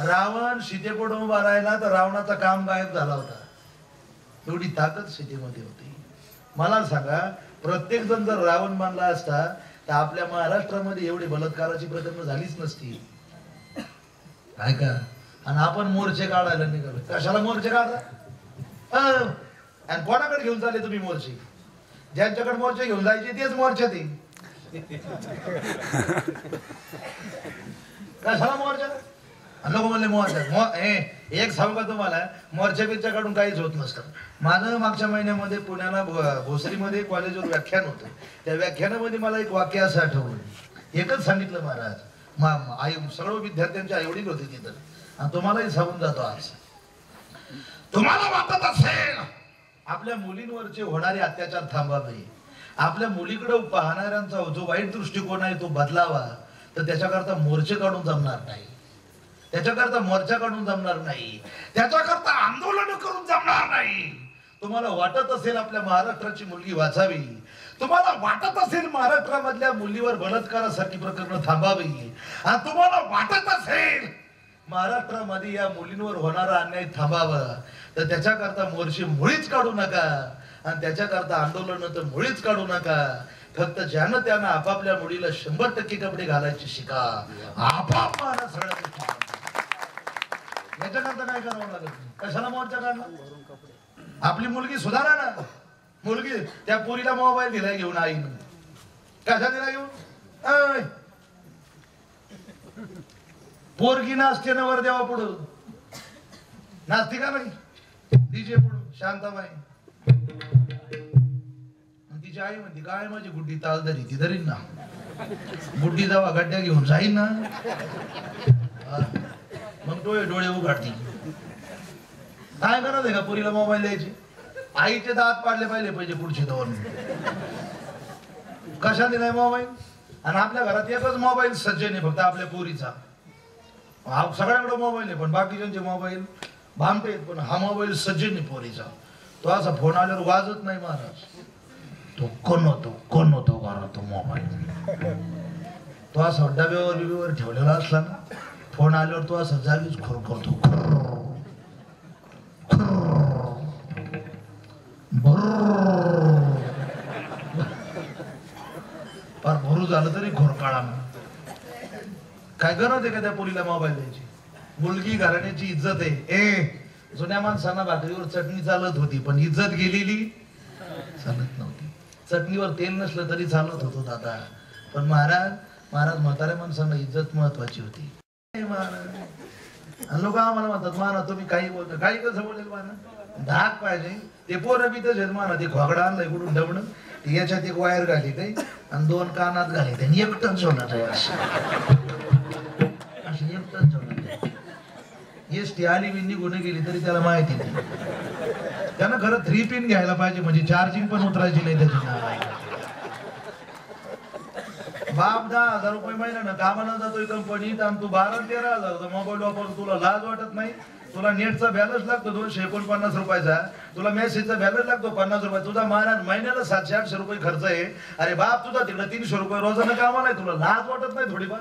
रावण सीतेपुढे उभा राहिला तर रावणाचं काम गायब झाला होता. एवढी ताकद सीतेमध्ये होती. मला सांगा, प्रत्येक जण जर रावण मानला असता तर आपल्या महाराष्ट्रामध्ये एवढी बलात्काराची प्रकरण झालीच नसती. काय का? आणि आपण मोर्चे काढायला निघालो. कशाला मोर्चे काढा? आणि कोणाकडे घेऊन चालले तुम्ही मोर्चे? ज्यांच्याकडे मोर्चे घेऊन जायचे तेच मोर्चात आहे. कशाला मोर्चा? लोक म्हणले मोर्चा. एक सांगू का तुम्हाला, मोर्चा बिर्चा काढून काहीच होत नसतं. माझं मागच्या महिन्यामध्ये पुण्याला भोसरीमध्ये कॉलेजवर व्याख्यान होतं. त्या व्याख्यानामध्ये मला एक वाक्य असं आठवलं. एकच सांगितलं महाराज, आई सर्व विद्यार्थ्यांची आई वडील होते तिथं. आणि तुम्हालाही सांगून जातो आज, तुम्हाला वाटत असेल आपल्या मुलींवरचे होणारे अत्याचार थांबावे, आपल्या मुलीकडे पाहणाऱ्यांचा जो वाईट दृष्टिकोन आहे तो बदलावा, तर त्याच्याकरता मोर्चे काढून जमणार नाही. त्याच्याकरता मोर्चा काढून जमणार नाही. त्याच्याकरता आंदोलन करून जमणार नाही. तुम्हाला वाटत असेल आपल्या महाराष्ट्राची मुलगी वाचावी, तुम्हाला वाटत असेल महाराष्ट्रामधल्या मुलीवर बलात्कारासारखी प्रकरण थांबावी, आणि तुम्हाला वाटत असेल महाराष्ट्रामध्ये या मुलींवर होणारा अन्याय थांबावा, तर त्याच्याकरता मोर्चे मुळीच काढू नका. आणि त्याच्याकरता आंदोलन तर मुळीच काढू नका. फक्त ज्यानं त्यानं आपापल्या मुलीला 100% कपडे घालायचे शिका. आपापला सगळ्या याच्याकरता काय करावं लागत? कशाला मोर्चा काढला? आपली मुलगी सुधारा ना. मुलगी त्या पोरीला मोबाईल दिलाय घेऊन आई, कशा दिला घेऊन? पोरगी नाचते ना वर देवा पुढं, नाचते का नाही? डीजे पुढं शांताबाई. तिची आई म्हणते काय माझी गुड्डी ताल धरी ती धरीन ना. गुड्डी जेव्हा गड्ड्या घेऊन जाईन ना मग डोळे उघडती. काय करत आहे का पुरीला मोबाईल द्यायची. आईचे दात पाडले पाहिजे पुढचे दोन. कशा दिलाय मोबाईल. आणि आपल्या घरात एकच मोबाईल सज्जन आहे फक्त आपल्या पोरीचा. सगळ्यांकडे मोबाईल आहे पण बाकीच्यांचे मोबाईल भामटे आहेत. पण हा मोबाईल सज्जन आहे पोरीचा. तो असा फोन आल्यावर वाजत नाही महाराज. तो कोण होतो घरात तो मोबाईल. तो असा डब्यावर ठेवलेला असला ना फोन आल्यावर तो असा जागीच खोर करतो. फार भरू झालं तरी खोर काढा. काय गरज आहे का त्या पोरीला मोबाईल द्यायची. मुलगी घराण्याची इज्जत आहे. जुन्या माणसांना भाकरीवर चटणी चालत होती पण इज्जत गेलेली चालत नव्हती. चटणीवर तेल नसलं तरी चालत होतो दादा. पण महाराज म्हाताऱ्या माणसांना इज्जत महत्वाची होती. लोक आम्हाला म्हणतात माना तुम्ही काही बोलता. काही कसं बोलेल माना. धाक पाहिजे. ते पोरं बी तसेच माना. ते खोगडा आणलाय कुठून ढवणं. याच्यात एक वायर घाली काही आणि दोन कानात घाली त्यांनी एकटंच होणार आहे. अशी एकटंच होणार आहे. एसटी आली बी निघून गेली तरी त्याला माहिती नाही. त्यानं खरं 3 पिन घ्यायला पाहिजे म्हणजे चार्जिंग पण उतरायची नाही त्याची. बाप 10,000 रुपये महिन्यानं कामाला जातोय कंपनीत आणि तू 12-13,000 मोबाईल वापरतो. तुला लाज वाटत नाही. तुला नेटचा बॅलन्स लागतो 249 रुपयाचा. तुला मेसेजचा बॅलन्स लागतो 50 रुपये. तुझा महाराज महिन्याला 700-800 रुपये खर्च आहे. अरे बाप तुझा तिकडे 300 रुपये रोजानं कामाला आहे. तुला लाज वाटत नाही थोडीफार.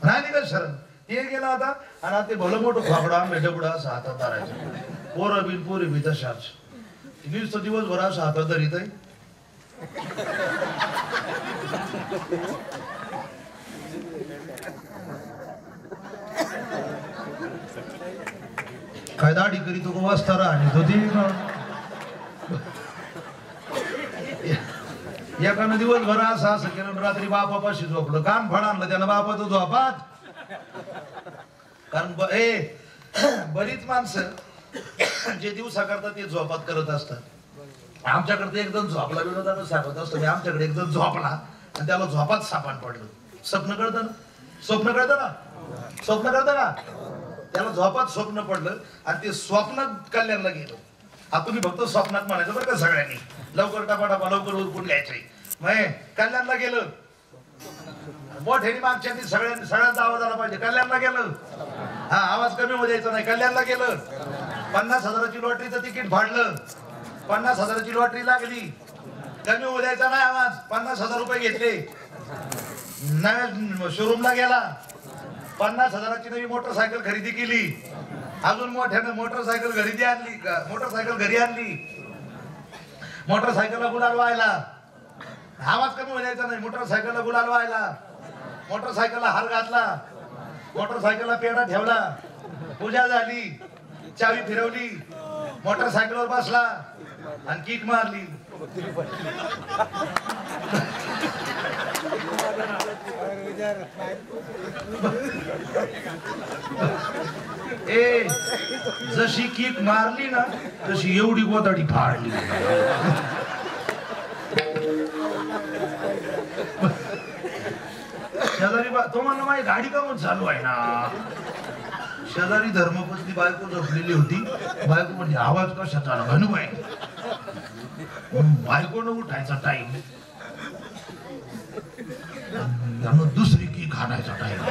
नाही का शरण. ते गेला आता आणि आता ते भलं मोठं फाकडा मेढबुडा असं हातात धरायचं. पोरी बी तशाच. नुसतं दिवसभर असं हातात धरीत आहे. काय दाढी करीत वाजता राहणी तो ती एकानं दिवसभर असं केलं. रात्री बापापाशी झोपलं. कान फळ आणलं त्यानं बापाचं झोपात. कारण बरीच माणसं जे दिवसा करतात ते झोपात करत असतात. आमच्याकडे एकदम झोपला विनोदानं सांगत असतो मी. आमच्याकडे एकदम झोपला आणि त्याला झोपात सापान पडलं. स्वप्न कळतं ना. त्याला झोपात स्वप्न पडलं आणि ते स्वप्न कल्याणला गेलं. हा तुम्ही फक्त स्वप्नात म्हणायचं बरं का सगळ्यांनी. लवकर टपाटपा लवकर उरकून घ्यायचंय. मग कल्याणला गेलं. मोठ्याने मागच्या सगळ्यांचा आवाज आला पाहिजे. कल्याणला गेलं. हा आवाज कमी होऊ द्यायचा नाही. कल्याणला गेलं. 50,000ची लॉटरीचं तिकीट फाडलं. 50,000ची लॉटरी लागली. कमी होऊ द्यायचा नाही आवाज. 50,000 रुपये घेतले. नव्या शोरूमला गेला. 50,000ची नवी मोटरसायकल खरेदी केली. अजून मोठ्यानं मोटरसायकल घरी आणली. मोटरसायकलला गुलाल व्हायला. आवाज कमी होऊ द्यायचा नाही. मोटरसायकलला गुलाल व्हायला. मोटरसायकलला हार घातला. मोटरसायकलला पेढा ठेवला. पूजा झाली. चावी फिरवली. मोटरसायकलवर बसला आणि किक मारली. जशी किक मारली ना तशी एवढी गोदाडी फाडली. शेजारी तो म्हणला माझी गाडी का मग चालू आहे ना. शेजारी धर्मपत्नी बायको झोपलेली होती. बायको म्हणजे आवाज कशाचा आला घनुबाई. बायकोनं उठायचा टाईम. दुसरी की खाण्याचा टाईम.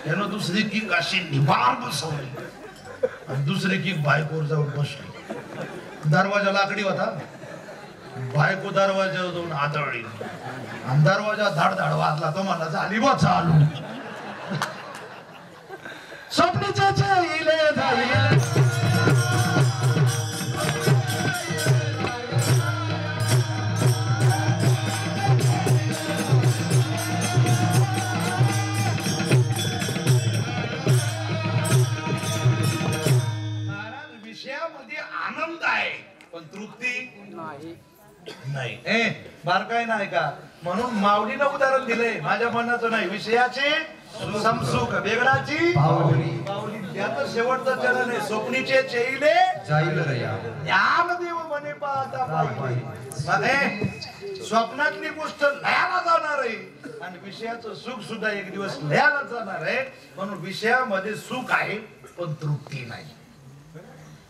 त्यानं दुसरी की अशी निभार बसवली आणि दुसरी की बायकोवर जाऊन बसली. दरवाजा लाकडी होता. बायको दरवाजावर जाऊन आदळली आणि दरवाजा धाडधाड वाजला. तो मला झाली बा चालू. स्वप्नीच्या जाईले जाईले आनंद आहे पण तृप्ती नाही. बारकाई नाही का. म्हणून माऊलीनं उदाहरण दिलंय. माझ्या मनाचं नाही. विषयाचे समसुख वेगळाची पावली त्याचं शेवटचं चरण आहे स्वप्नीचे चेईले जाईल रया ज्ञानदेव म्हणे पाहता पाहिजे स्वप्नातली गोष्ट लयाला जाणार आहे आणि विषयाचं सुख सुद्धा एक दिवस लयाला जाणार आहे म्हणून विषयामध्ये सुख आहे पण तृप्ती नाही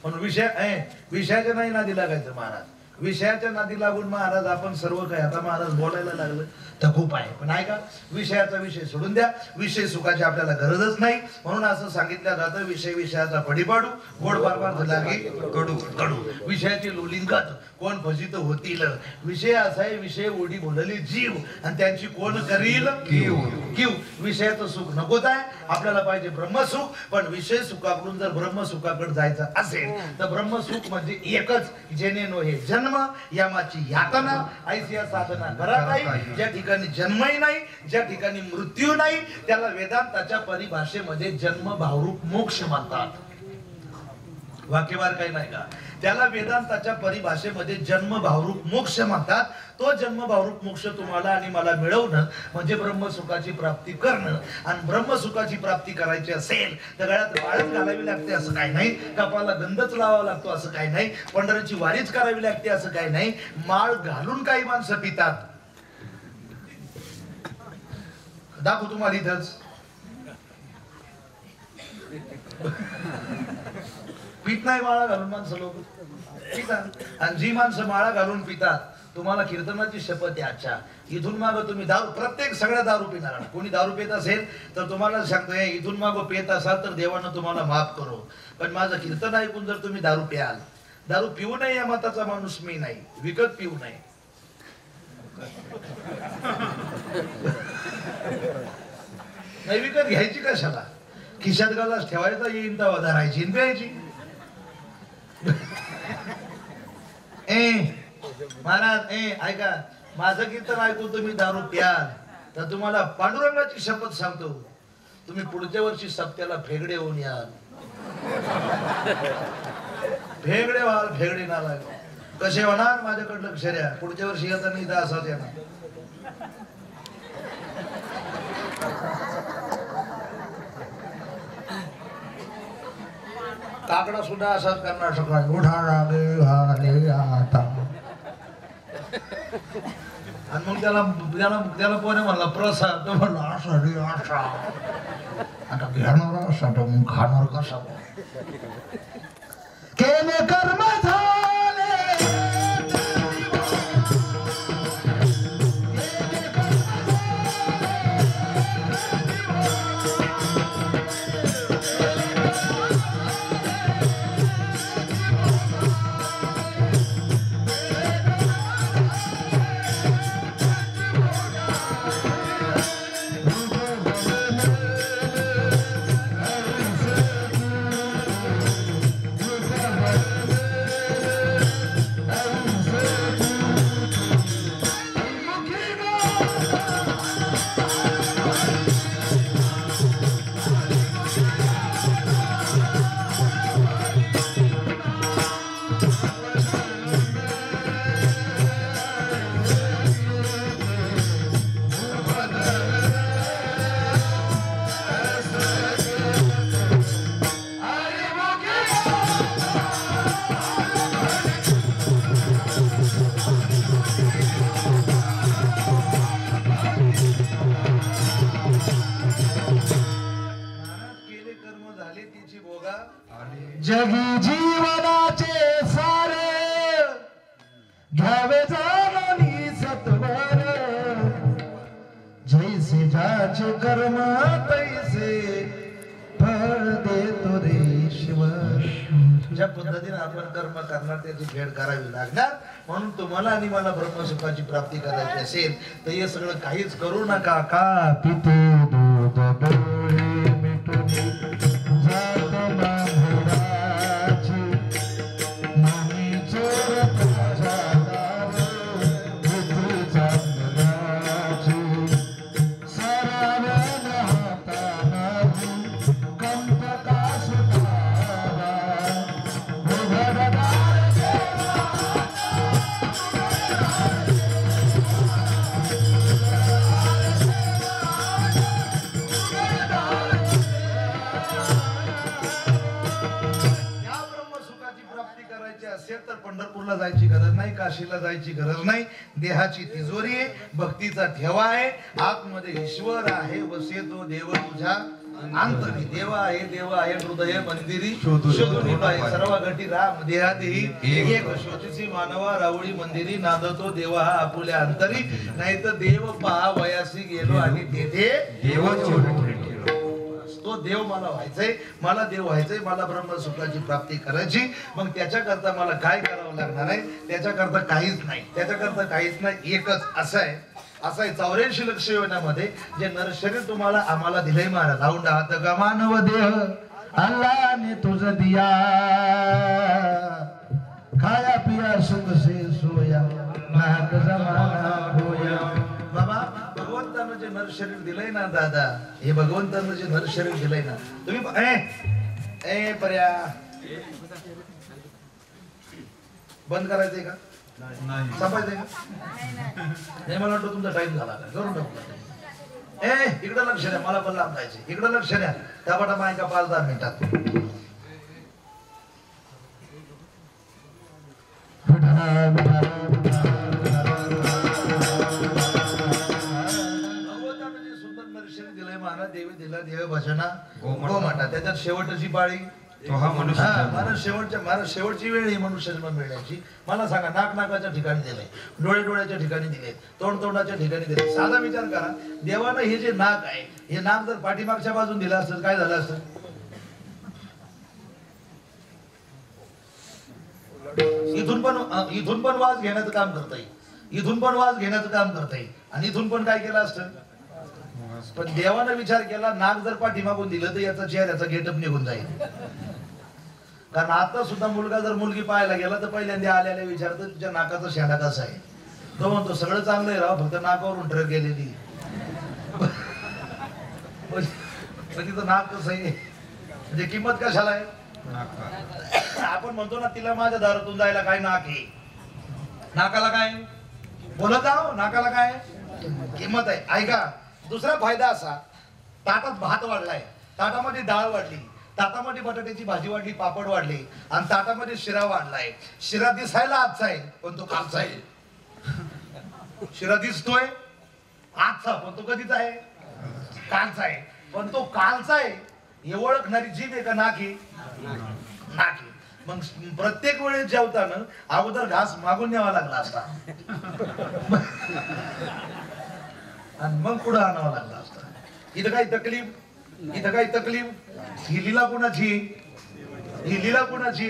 म्हणून विषयाच्या नाही नादी लागायचं महाराज विषयाच्या नादी लागून महाराज आपण सर्व काय आता महाराज बोलायला लागलं तर खूप आहे पण आहे का विषयाचा विषय सोडून द्या विषय सुखाची आपल्याला गरजच नाही म्हणून असं सांगितलं जातं विषयाचा पडीपाडू गोड बारबार लागे कडू कडू विषयाची लोलिंगत कोण फजित होतील विषय असा आहे विषय ओढी बोलली जीव आणि त्यांची कोण करील किव विषयाचं सुख नकोच आहे आपल्याला पाहिजे ब्रह्मसुख पण विषय सुखाकडून जर ब्रह्मसुखाकडे जायचं असेल तर ब्रह्मसुख म्हणजे एकच जेणे नो हे जन्म यामाची यातना ऐसिया साधना करा नाही ज्या ठिकाणी जन्मही नाही ज्या ठिकाणी मृत्यू नाही त्याला वेदांताच्या परिभाषेमध्ये जन्म भावरूप मोक्ष म्हणतात वाक्यवार काही नाही का त्याला वेदांताच्या परिभाषेमध्ये जन्म भावरूप मोक्ष म्हणतात तो जन्म भावरूप मोक्ष तुम्हाला आणि मला मिळवणं म्हणजे ब्रह्मसुखाची प्राप्ती करणं आणि ब्रह्मसुखाची प्राप्ती करायची असेल तर गळ्यात वाळच घालावी लागते असं काही नाही कपाला गंधच लावावा लागतो असं काही नाही पंढरीची वारीच करावी लागते असं काही नाही माळ घालून काही माणसं पितात दाखवू तुम्हाला इथंच पित नाही माळा घालून माणसं लोक पितात आणि जी माणसं माळा घालून पितात तुम्हाला कीर्तनाची शपथ आहे अच्छा इथून माग तुम्ही दारू प्रत्येक सगळ्या दारू पिणार कोणी दारू पित असेल तर तुम्हाला सांगतोय इथून माग पित असाल तर देवानं तुम्हाला माफ करो पण माझं कीर्तन ऐकून जर तुम्ही दारू प्याल दारू पिऊ नये या मताचा माणूस मी नाही विकत पिऊ नये नाही विकत घ्यायची कशाला खिशात गालाच ठेवायचा येईन तर धरायची प्यायची महाराज ऐका माझं कीर्तन ऐकून तुम्ही दारू प्याल तर तुम्हाला पांडुरंगाची शपथ सांगतो तुम्ही पुढच्या वर्षी सप्त्याला फेगडे होऊन याल फेगडे व्हाल फेगडे ना लाग कसे होणार माझ्याकडलं लक्षऱ्या पुढच्या वर्षी येताना इथं असाच येणार काकडा सुद्धा असाच करणार सकाळी उठा आता आणि मग त्याला पोरे म्हणला प्रसाद म्हणला असा रे असा आता घेणार असा तर मग खाणार कसा केले कर्म झाले जगी जीवनाचे सारे घ्यावे जाणून सत्वर जैसे ज्याचे कर्म तैसे फळ देतो रे ईश्वर ज्या पद्धतीने आपण कर्म करणार त्याची फेड करावी लागणार म्हणून तुम्हाला आणि मला ब्रह्मसुखाची प्राप्ती करायची असेल तर हे सगळं काहीच करू नका का पिते दूध डोळे मिटून जात असेल तर पंढरपूरला जायची गरज नाही, काशीला जायची गरज नाही. देहाची तिजोरी आहे, भक्तीचा ठेवा आहे, आतमध्ये ईश्वर आहे, वसे तो देव तुझ्या अंतरी. देव आहे हृदय मंदिरी शोधून पाय सर्व घटी राम देहादेही एक शोधीची मानवा रावळी मंदिरी नादतो देव हा आपुल्या अंतरी. नाही तर देव पहा वयासी गेलो आणि तेथे तो देव मला व्हायचंय, मला देव व्हायचंय, मला ब्रह्मसुखाची प्राप्ती करायची. मग त्याच्याकरता मला काय करावं लागणार आहे? त्याच्याकरता काहीच नाही, त्याच्याकरता काहीच नाही. एकच असं आहे 84 लक्ष योजनामध्ये जे नरशरीर तुम्हाला आम्हाला दिलंय महाराज. औंढा हात का मानव देह अल्लाने तुझ दिया, खाया पिया सुख से सोया नाहक जमाना होया. बाबा भगवंतानं जे नरशरीर दिलंय ना दादा, हे भगवंतानं जे नरशरीर दिलंय ना, तुम्ही पर्या बंद करायचंय का? संपायचंय का? नाही मला वाटतं तुमचा टाइम झाला का? करून टाकू. इकडं लक्ष द्या, मला पण लांब जायचे. इकडं लक्ष द्या, त्यापाठा मायका 5-10 मिनिटात. देवी दिला देव भजना गोमाता. त्याच्यात शेवटची पाळी मला शेवटची वेळ ही मनुष्य जन्म मिळण्याची. मला सांगा, नाकाच्या ठिकाणी दिलंय, डोळ्याच्या ठिकाणी दिले, तोंडाच्या ठिकाणी दिले. साधा विचार करा, देवानं हे जे नाक आहे, हे नाक जर पाठीमागच्या बाजून दिलं असतं काय झालं असतं? इथून पण वाज घेण्याचं काम करता येईल, इथून पण वाज घेण्याचं काम करता येईल, आणि इथून पण काय केलं असतं? पण देवानं विचार केला, नाक जर पाठीमागून दिलं तर याचा चेहऱ्याचा गेटअप निघून जाईल. कारण आता सुद्धा मुलगा जर मुलगी पाहायला गेला तर पहिल्यांदा आल्याला विचारतं तुझ्या नाकाचा शेंडा कसा आहे. तो म्हणतो सगळं चांगलं आहे राव, फक्त नाकावरून ट्रक गेलेली. तिचं नाक कसं आहे म्हणजे किंमत कशाला आहे? आपण म्हणतो ना, तिला माझ्या दारातून जायला काय नाक आहे, नाकाला काय बोलत आहो, नाकाला काय किंमत आहे. ऐका, दुसरा फायदा असा, ताटात भात वाढलाय, ताटामध्ये डाळ वाढली, ताटामध्ये बटाट्याची भाजी वाढली, पापड वाढले, आणि ताटामध्ये शिरा वाढलाय. शिरा दिसायला आजचा आहे पण तो कालचा आहे. शिरा दिसतोय आजचा पण तो कधीचा आहे? कालचा आहे. पण तो कालचा आहे हे ओळखणारी जीभ आहे का नाक आहे? नाक आहे. मग प्रत्येक वेळेस जेवताना अगोदर घास मागून न्यावा लागला असता आणि मग पुढे आणावं लागला असता. इथं काही तकलीफ ही लीला कुणाची? ही लीला कुणाची?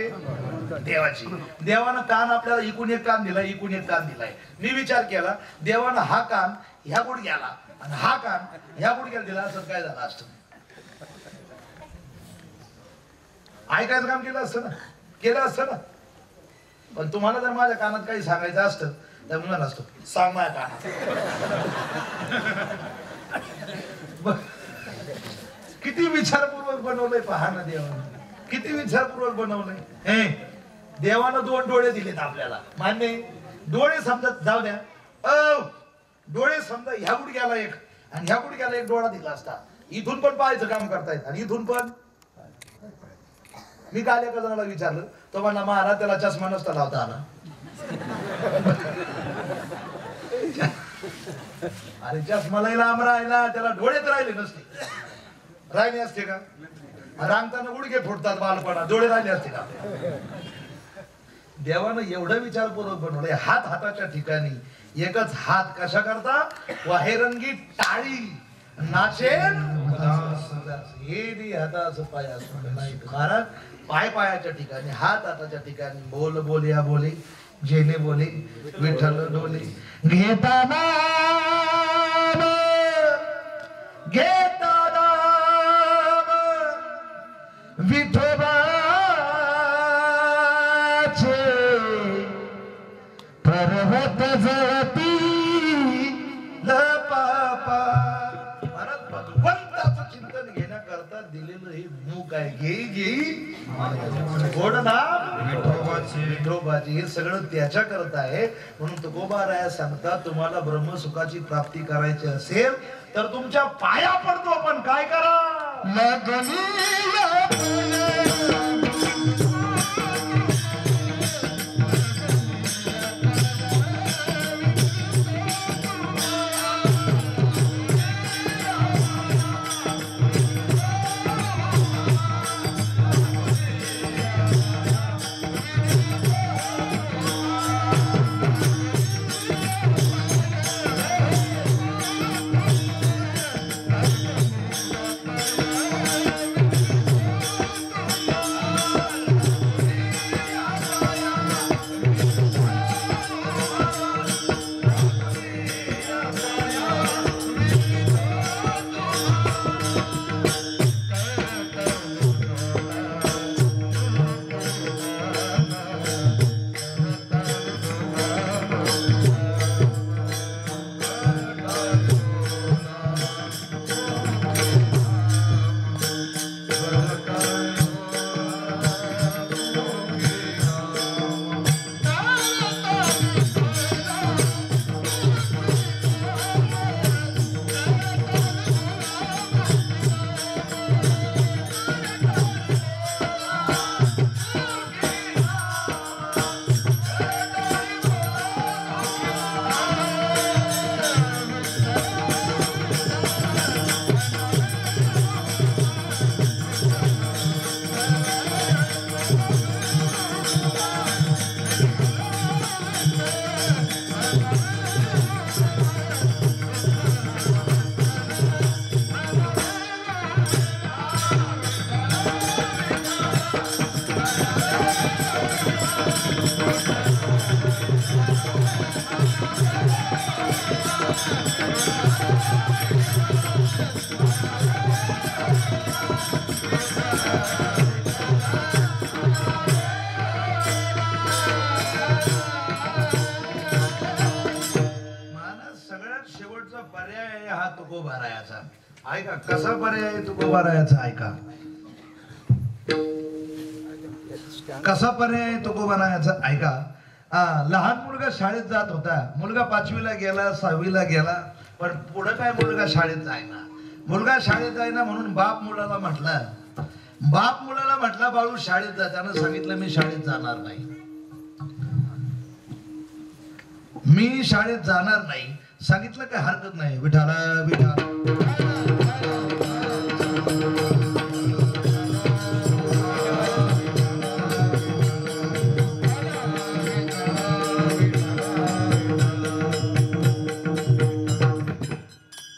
देवाची. देवानं कान आपल्याला इकून एक कान दिलाय, इकून एक कान दिलाय. मी विचार केला, देवानं हा कान ह्या गुडघ्याला आणि हा कान ह्या गुडघ्याला दिला असं काय झालं असतं? ऐकायचं काम केलं असतं ना. पण तुम्हाला जर माझ्या कानात काही सांगायचं असतं तर म्हणाल असतो, सांग माझ्या कानात. किती विचारपूर्वक बनवलंय पहा ना देवानं, किती विचारपूर्वक बनवलंय. देवानं 2 डोळे दिलेत आपल्याला, मान्य. डोळे समजा जाऊ द्या, डोळे समजा ह्या गुडघ्याला एक आणि ह्या गुडघ्याला एक डोळा दिला असता, इथून पण पाहायचं काम करतायत आणि इथून पण. मी काल एका जणाला विचारलं, तो म्हणला महाराज त्याला चष्मा नसता लावता आला. अरे चष्माला लांब राहिला, त्याला डोळेच राहिले नसते. राहिले असते का? रांगताना गुडघे फुटतात बालपणा, डोळे राहिले असते का? देवानं एवढं विचारपूर्वक बनवलंय. हाताच्या ठिकाणी एकच हात कशा करता? वाहेरंगी टाळी नाचेल हे हाताचं पाय असं नाही महाराज. पायाच्या ठिकाणी, हाताच्या ठिकाणी बोल बोलिया बोली, जेने बोली विठ्ठल डोली. घेताना विठोबाचे पर्वत जळती पापा. भगवंताचं चिंतन घेण्याकरता दिलेलं हे मूक आहे. घेई गोड नाम विठोबाचे. हे सगळं त्याच्या करता आहे. म्हणून तुकोबाराया सांगतात, तुम्हाला ब्रह्मसुखाची प्राप्ती करायची असेल तर तुमच्या पाया पडतो, पण काय करा? सगळ्यात शेवटचा पर्याय आहे हा तुकोबारायाचा. ऐका कसा पर्याय आहे तुकोबारायाचा, ऐका कसा पर्याय आहे तुकोबारायाचा, ऐका. लहान मुलगा शाळेत जात होता. मुलगा 5वीला गेला, 6वीला गेला, पण पुढे काय मुलगा शाळेत जायना. मुलगा शाळेत जायना म्हणून बाप मुलाला म्हटला बाळू शाळेत जा. त्यानं सांगितलं मी शाळेत जाणार नाही, मी शाळेत जाणार नाही. सांगितलं काय हरकत नाही, विठाला विठाला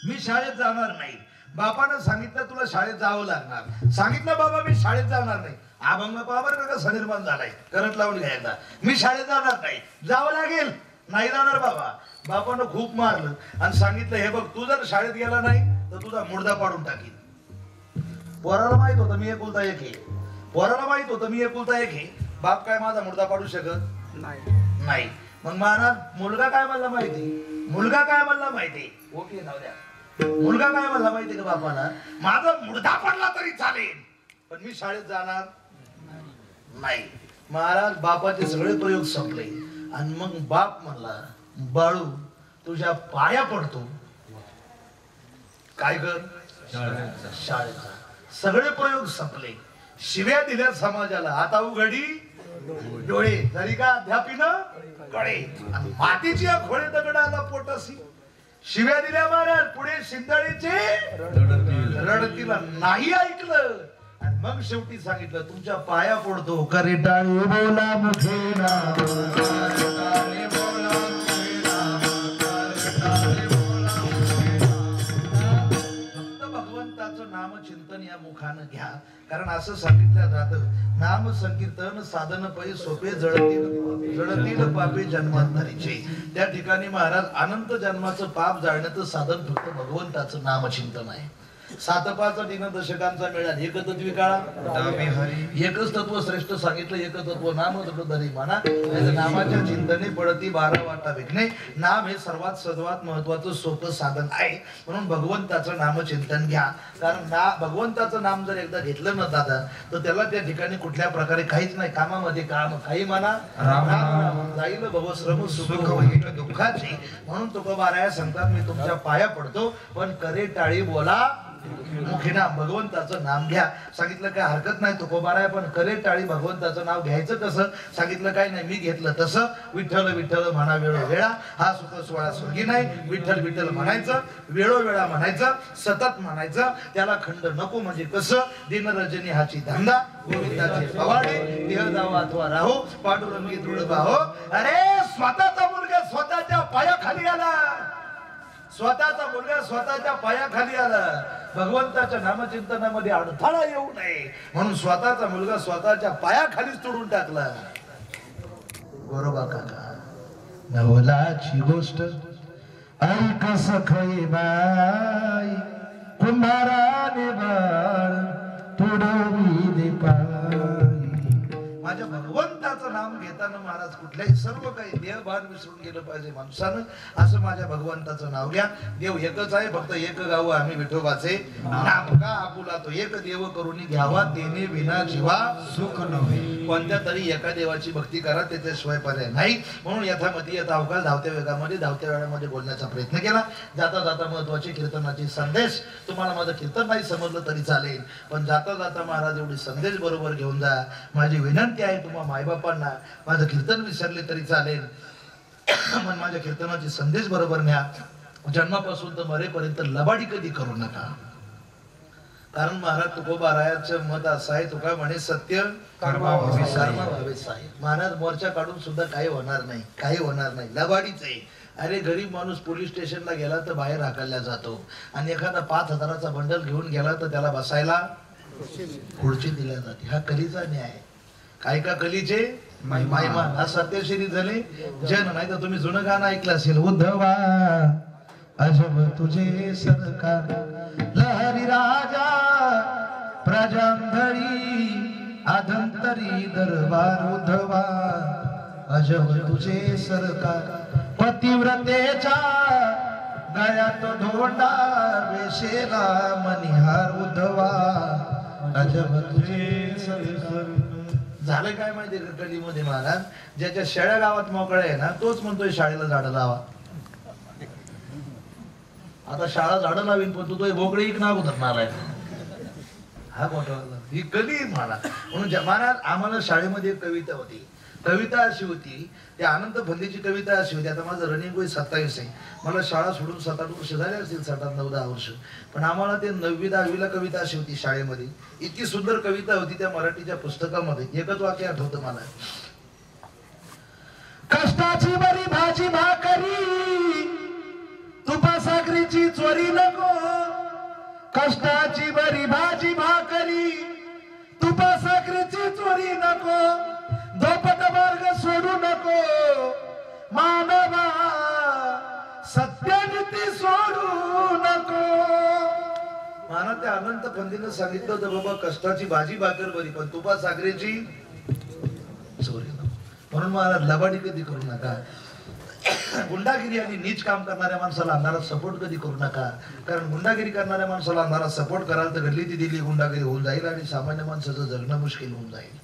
मी शाळेत जाणार नाही. बापानं सांगितलं तुला शाळेत जावं लागणार. सांगितलं बाबा मी शाळेत जाणार नाही. अभंग बाबर का सनिर्माण झालाय, करंट लावून घ्यायचा. मी शाळेत जाणार नाही, जावं लागेल. नाही जाणार बाबा. बापानं खूप मारलं आणि सांगितलं हे बघ तू जर शाळेत गेला नाही तर तुझा मुर्दा पाडून टाकील. पोराला माहित होतं मी एकुलता एक आहे, पोराला माहित होतं मी एकुलता एक आहे. बाप काय माझा मुर्दा पाडू शकत नाही. मग महाराज मुलगा काय म्हणला माहिती, मुलगा काय म्हणला माहिती, ओके नाव द्या. मुलगा काय म्हणला माहिती का बापाला, माझा मुर्दा पडला तरी चालेल पण मी शाळेत जाणार नाही. महाराज बापाचे सगळे प्रयोग संपले आणि मग बाप म्हणला बाळू तुझ्या पाया पडतो, काय कर शाळेचा. सगळे प्रयोग संपले. शिव्या दिल्या समाजाला, आता उघडी डोळे तरी का अध्यापीनं कळे. मातीची खोळे दगडाला पोटसी. शिव्या दिल्या महाराज, पुढे शिंदळीचे रडतीला नाही ऐकलं आणि मग शेवटी सांगितलं तुमच्या पाया पडतो. करे टाळी बोला मुखेना, नामचिंतन या मुखानं घ्या. कारण असं सांगितलं जातं नाम संकीर्तन साधन पै सोपे जळतील पापे जन्मांतरीचे. त्या ठिकाणी महाराज अनंत जन्माचं पाप जाळण्याचं साधन फक्त भगवंताचं नामचिंतन आहे. 7-5 दशकांचा मेळा एकतत्वी काळा एकच तत्व श्रेष्ठ सांगितलं. एकतत्व नाम धरी म्हणा. नामाच्या चिंतने पडती 12 वाटा विघ्ने. नाम हे सर्वात महत्वाचं सोपं साधन आहे. म्हणून भगवंताचं नामचिंतन घ्या. कारण भगवंताचं नाम जर एकदा घेतलं ना दादा तर त्याला त्या ठिकाणी कुठल्या प्रकारे काहीच नाही. कामामध्ये काम काही म्हणा जाईल भवश्रम सुख होईल दुःखाची. म्हणून तुकोबाराया सांगतात मी तुमच्या पाया पडतो पण करे टाळी बोला मुखीना. भगवंताचं नाम घ्या. सांगितलं काय हरकत नाही तुकोबाराया, पण करे टाळी भगवंताचं नाव घ्यायचं कसं. सांगितलं काय नाही मी घेतलं तसं. विठ्ठल विठ्ठल म्हणा वेळोवेळा. हा सुख सोहळा स्वर्गी नाही. विठ्ठल विठ्ठल म्हणायचं, वेळोवेळा म्हणायचं, सतत म्हणायचं. त्याला खंड नको म्हणजे कसं. दिनरजनी हाची धंदा गोविंदाचे पवाडे देह जावो अथवा राहो पांडुरंगी दृढ बाहो. अरे स्वतःचा मुलगा स्वतःच्या पायाखाली आला, स्वतःचा मुलगा स्वतःच्या पायाखाली आला. भगवंताच्या नामचिंतनामध्ये अडथळा येऊ नये म्हणून स्वतःचा मुलगा स्वतःच्या पायाखालीच तोडून टाकला. बरोबर काका. नवलाची गोष्ट ऐक सखई बाई, कुंभाराने बाळ तुडवी पाय. माझ्या भगवंताचं नाम घेताना महाराज कुठल्याही सर्व काही देहभान विसरून गेलं पाहिजे माणसानं. असं माझ्या भगवंताचं नाव घ्या. देव एकच आहे, फक्त एक गाव आम्ही विठोबाचे नाम का आपुला तो एक देव करून घ्यावा. तेने विना जीवा सुख नव्हे. कोणत्या तरी एका देवाची भक्ती करा, त्याच्याशिवाय पर्याय नाही. म्हणून यथामती यथा अवकाश धावत्या वेगामध्ये धावत्या वेळामध्ये बोलण्याचा प्रयत्न केला. जाता जाता महत्वाची कीर्तनाची संदेश. तुम्हाला माझं कीर्तन नाही समजलं तरी चालेल, पण जाता जाता महाराज एवढी संदेश बरोबर घेऊन जा. माझी विनंती आहे तुम्हा मायबापांना, माझं कीर्तन विसरले तरी चालेल पण माझ्या कीर्तनाची संदेश बरोबर न्या. जन्मापासून तर मरेपर्यंत लबाडी कधी करू नका. कारण महाराज तुकोबारायाचं मत असं आहे, तुका म्हणे सत्य कर्माभावेच आहे. महाराज मोर्चा काढून सुद्धा काही होणार नाही, काही होणार नाही. लबाडीच आहे. अरे गरीब माणूस पोलीस स्टेशनला गेला तर बाहेर हाकलला जातो आणि एखादा 5000चा बंडल घेऊन गेला तर त्याला बसायला खुर्ची दिल्या जाते. हा कलीचा न्याय. काय का कलीचे मायमान. हा सत्यश्री झाले जन. नाही तर तुम्ही जुनं गाणं ऐकलं असेल, उद्धवा अजब तुझे सरकार लहरी राजा प्रजांधळी अधंतरी दरबार. उद्धवा अजब तुझे सरकार पतिव्रतेच्या गळ्यात धोंडा वेशेला मनिहार उधवा अजब तुझे सरकार. झालं काय माहितीये का कलीमध्ये महाराज, ज्याच्या शेळ्या गावात मोकळ्या आहे ना तोच म्हणतोय शाळेला झाडं लावा. आता शाळा झाडं लावीन पण तू तो बोकडे एक नाव धरणार आहे. हा मोठा ही कली महाराज. म्हणून महाराज आम्हाला शाळेमध्ये एक कविता होती. कविता अशी होती, त्या अनंत फंदीची कविता अशी होती. आता माझं रनिंग वय 27 आहे. मला शाळा सोडून 7-8 वर्ष झाले असतील, 7-9-10 वर्ष. पण आम्हाला ते 9वी-10वी ला कविता अशी होती शाळेमध्ये. इतकी सुंदर कविता होती त्या मराठीच्या पुस्तकामध्ये. एकच वाक्य आठवतं मला. कष्टाची बरी भाजी भाकरी तुपा साखरेची चोरी नको. कष्टाची बरी भाजी भाकरी तुपा साखरेची चोरी नको. दोपट मार्ग सोडू नको मानवा सत्यनीती सोडू नको. मला त्या अनंत पंथीनं सांगितलं होतं बाबा कष्टाची भाजी भाकर बरी पण तुपा साखरेची चोरी नको. म्हणून मला लबाडी कधी करू नका. गुंडागिरी आणि नीच काम करणाऱ्या माणसाला अंधारात सपोर्ट कधी करू नका. कारण गुंडागिरी करणाऱ्या माणसाला अंधारात सपोर्ट कराल तर गल्ली ती दिली गुंडागिरी होऊन जाईल आणि सामान्य माणसाचं जगणं मुश्किल होऊन जाईल.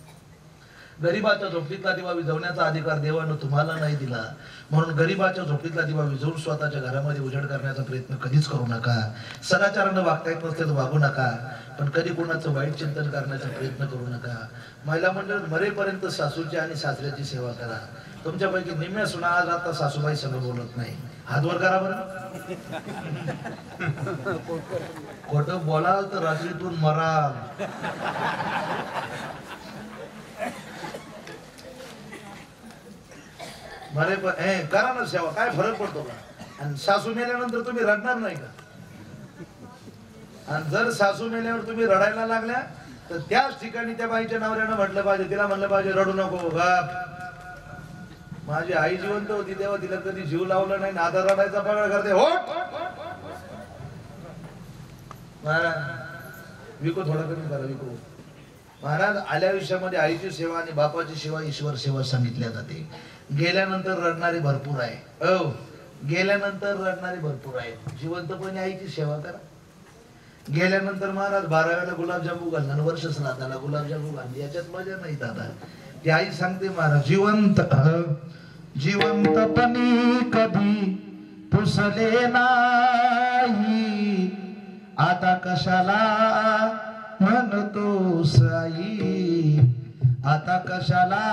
गरीबाच्या झोपडीतला दिवा विझवण्याचा अधिकार देवानं तुम्हाला नाही दिला. म्हणून गरीबाच्या झोपडीतला दिवा विझवून स्वतःच्या घरामध्ये उजेड करण्याचा प्रयत्न कधीच करू नका. सदाचारानं वागता येत नसते तर वागू नका. पण कधी कोणाचं वाईट चिंतन करण्याचा प्रयत्न करू नका. महिला मंडळ मरेपर्यंत सासूची आणि सासऱ्याची सेवा करा. तुमच्यापैकी निम्म्या सुना आज आता सासूबाई सगळं बोलत नाही. हात वर करा बरं. खोटं बोलाल तर रात्रीतून मराल. मरे करा ना सेवा, काय फरक पडतो का. आणि सासू मेल्यानंतर तुम्ही रडणार नाही का. आणि जर सासू मेल्यावर तुम्ही रडायला लागल्या तर त्याच ठिकाणी त्या बाईच्या नवऱ्यानं म्हटलं पाहिजे, तिला म्हणलं पाहिजे रडू नको बाप. माझी आई जिवंत होती तेव्हा तिला कधी जीव लावला नाही. आता रडायचा पगड करते. हो विको थोडा कमी करा विको. महाराज आल्या आयुष्यामध्ये आईची सेवा आणि बापाची सेवा ईश्वर सेवा सांगितल्या जाते. गेल्यानंतर रडणारे भरपूर आहे. हो गेल्यानंतर रडणारे भरपूर आहेत. जिवंतपणे आईची सेवा करा. गेल्यानंतर महाराज 12व्याला गुलाबजामू घालणं आणि वर्ष श्राद्धाला गुलाबजामू घालणे याच्यात मजा नाही दादा. ती आई सांगते महाराज जिवंतपणी कधी पुसले नाही आता कशाला म्हणतोस आई. आता कशाला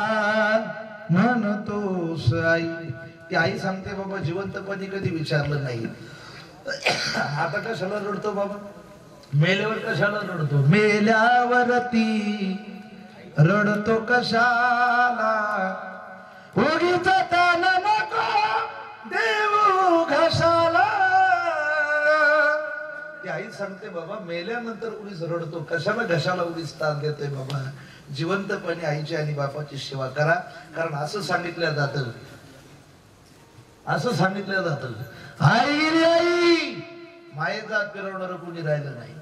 म्हणतोस आई. ती आई सांगते बाबा जिवंतपणी कधी विचारलं नाही. आता कशाला रडतो बाबा. मेल्यावर कशाला रडतो. मेल्यावरती रडतो कशाला. उगीच तान नको देऊ घशाला. ती आई सांगते बाबा मेल्यानंतर उगीच रडतो कशाला घशाला उगीच ताण देतोय बाबा. जिवंतपणे आईची आणि बापाची सेवा करा. कारण असं सांगितलं जातं आई गेली आई मायेचा फिरवणार कोणी राहिलं नाही.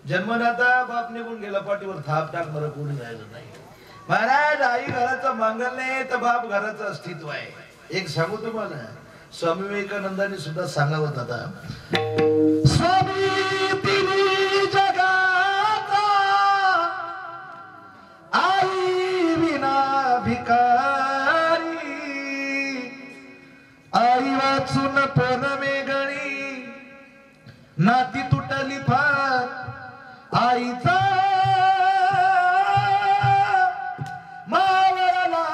जन्मदाता बाप निघून गेला पाठीवर थाप टाकणार कोणी राहिलं नाही. महाराज आई घराचं मांगल नाही तर बाप घराचं अस्तित्व आहे. एक सांगू तुम्हाला स्वामी विवेकानंदांनी सुद्धा सांगावं दादा. स्वामी तिन्ही जगाचा आई विना भिकारी. आई वाचून पोर मेघणी नाती तुटली फार. आईचा मावळला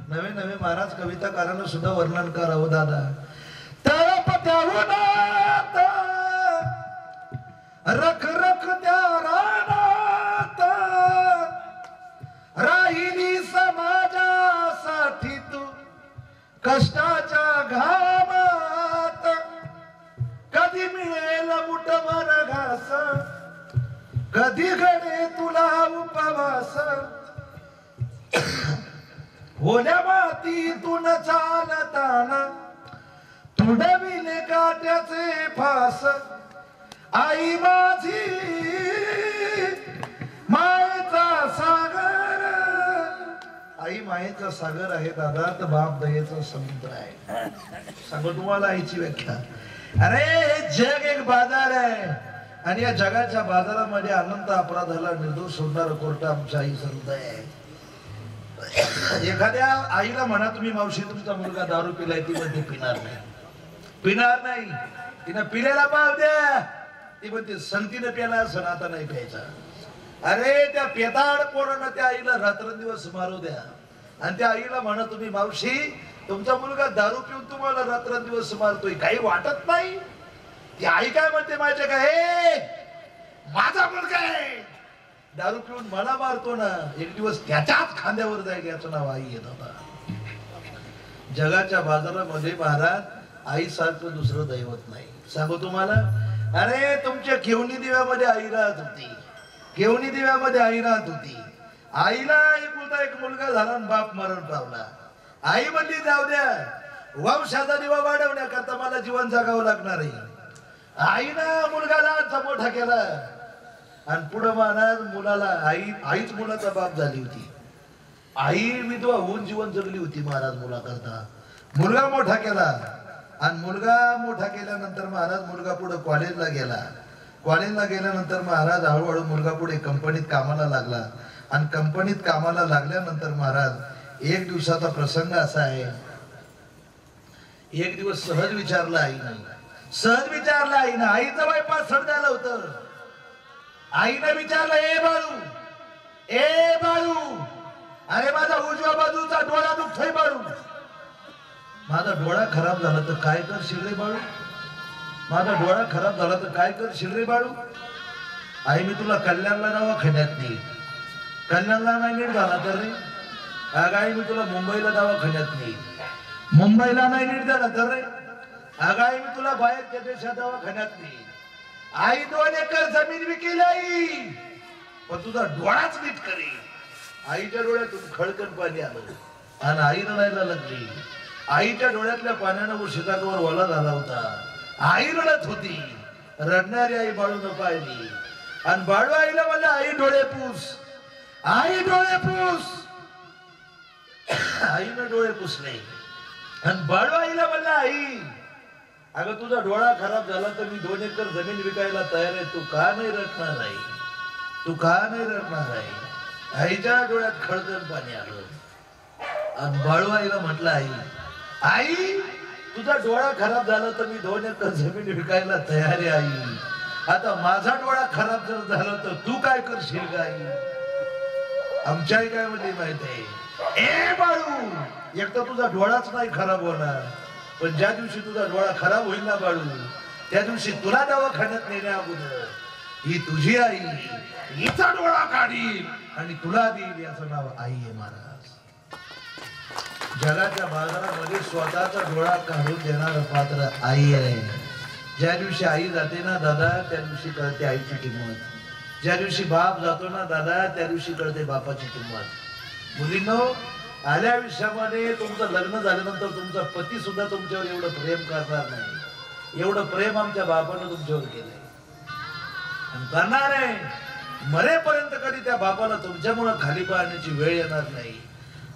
नवे नवे महाराज कविताकारांना सुद्धा वर्णन करावं दादा. तळपत्याहून रख रख त्या रानात राहिली समाजासाठी तू कष्टाच्या घामात. कधी मिळेल मुठभर घास कधी घडे तुला उपवास. ओल्या मातीतून चालताना तुडविले काट्याचे फास. आई माझी आई मायेचा सागर आहे दादा, तर बाप दयेचा समुद्र आहे. सांगू तुम्हाला आईची व्याख्या. अरे हे जग एक बाजार आहे आणि या जगाच्या बाजारामध्ये अनंत अपराधाला निर्दोष सोडणार कोर्ट आमच्या आई हृदय आहे. एखाद्या आईला म्हणा तुम्ही मावशी तुमचा मुलगा दारू पिलाय, ती म्हणते पिणार नाही. तिनं पिलेला पाव द्या, ती म्हणते संगतीनं प्याला असं आता नाही प्यायचा. अरे त्या पेताड पोरांना त्या आईला रात्रंदिवस मारू द्या आणि त्या आईला म्हणा तुम्ही मावशी तुमचा मुलगा दारू पिऊन तुम्हाला रात्रंदिवस मारतोय, काही वाटत नाही. ती आई काय म्हणते माहितीये का, हे माझा मुलगा आहे, दारू पिऊन मला मारतो ना, एक दिवस त्याच्याच खांद्यावर जाईल, याचं नाव आई येत होता. जगाच्या बाजारामध्ये महाराज आई सारखं दुसरं दैवत नाही. सांगू तुम्हाला, अरे तुमच्या केवणी दिव्यामध्ये आई राहत होती, केवणी दिव्यामध्ये आई राहत होती. आईला एकुलता एक मुलगा झाला आणि बाप मरण पावला. आई म्हणली जाऊ द्या, वंशाचा दिवा वाढवण्याकरता मला जीवन जगावं लागणार आहे. आईनं मुलगाला मोठा केला आणि पुढे महाराज मुलाला आईच मुलाचा बाप झाली होती. आई विधवा होऊन जीवन जगली होती महाराज मुलाकरता. मुलगा मोठा केला आणि मुलगा मोठा केल्यानंतर महाराज मुलगा पुढे कॉलेजला गेला. कॉलेजला गेल्यानंतर महाराज हळूहळू मुलगा पुढे कंपनीत कामाला लागला आणि कंपनीत कामाला लागल्यानंतर महाराज एक दिवसाचा प्रसंग असा आहे, एक दिवस सहज विचारलं आईनं, आईचं वय 65 झालं होतं. आईनं विचारलं, ए बाळू, अरे माझा उजव्या बाजूचा डोळा दुखतोय बाळू, माझा डोळा खराब झाला तर काय करशील रे बाळू, माझा डोळा खराब झाला तर काय करशील रे बाळू. आई मी तुला कल्याणला दवाखान्यात नेईल. कल्याणला नाही नीट झाला तर रे, अगं आई मी तुला मुंबईला दवाखान्यात नेईल. मुंबईला नाही नीट झाला तर रे, अगं आई मी तुला बाहेरच्या देशात दवाखान्यात नेईल. आई 2 एकर जमीन विकेल आई, पण तुझा डोळाच नीट करेल. आईच्या डोळ्यातून खळकन पाणी आलं आणि आई रडायला लागली. आईच्या डोळ्यातल्या पाण्यानं शिताकवर ओला झाला होता. आई रडत होती. रडणारी आई बाळून पाहिली आणि बाळू आईला म्हणलं, आई डोळे पुस, आई डोळे पुस. आईनं डोळे पुसले आणि बाळू आईला म्हणलं, आई अगं तुझा डोळा खराब झाला तर मी 2 एकर जमीन विकायला तयार आहे, तू का नाही रडणार आई, तू का नाही रडणार आई. आईच्या डोळ्यात खळखळ पाणी आलं आणि बाळू आईला म्हटलं, आई तुझा डोळा खराब झाला तर मी 2 एकर जमीन विकायला तयार आहे आई, आता माझा डोळा खराब जर झाला तर तू काय करशील का आई. आमच्या आई काय म्हणली माहिती आहे, ए बाळू एक तर तुझा डोळाच नाही खराब होणार, पण ज्या दिवशी तुझा डोळा खराब होईल ना बाळू, त्या दिवशी तुला दवाखान्यात नेण्या अगोदर ही तुझी आई हिचा डोळा काढील आणि तुला देईल, याचं नाव आई आहे महाराज. जगाच्या बाजारामध्ये स्वतःचा डोळा काढून देणारं पात्र आई आहे. ज्या दिवशी आई जाते ना दादा, त्या दिवशी कळते आईची किंमत. ज्या दिवशी बाप जातो ना दादा, त्या दिवशी कळते बापाची किंमत. मुलींनो, आल्या आयुष्यामध्ये तुमचं लग्न झाल्यानंतर तुमचा पती सुद्धा तुमच्यावर एवढं प्रेम करणार नाही, एवढं प्रेम आमच्या बापानं तुमच्यावर केलंय आणि करणार आहे. मरेपर्यंत कधी त्या बापाला तुमच्यामुळे खाली पाहण्याची वेळ येणार नाही.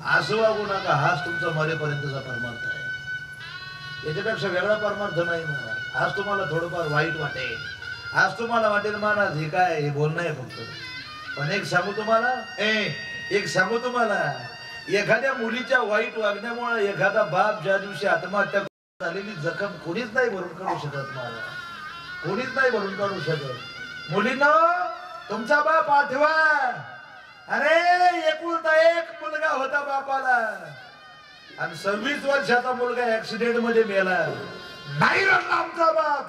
असं वागू नका, हाच तुमचा मरेपर्यंतचा परमार्थ आहे. याच्यापेक्षा वेगळा परमार्थ नाही महाराज. आज तुम्हाला थोडंफार वाईट वाटेल, आज तुम्हाला वाटेल महाराज हे काय, हे बोलणं आहे फक्त, पण एक सांगू तुम्हाला, एखाद्या मुलीच्या वाईट वागण्यामुळे एखादा बाप ज्या दिवशी आत्महत्या झालेली जखम कोणीच नाही भरून काढू शकत महाराज, कोणीच नाही भरून काढू शकत. मुलींना तुमचा बाप आठवा. अरे एकुलता एक मुलगा होता बापाला आणि 26 वर्षाचा मुलगा ऍक्सिडेंट मध्ये मेला. नाही रडला आमचा बाप,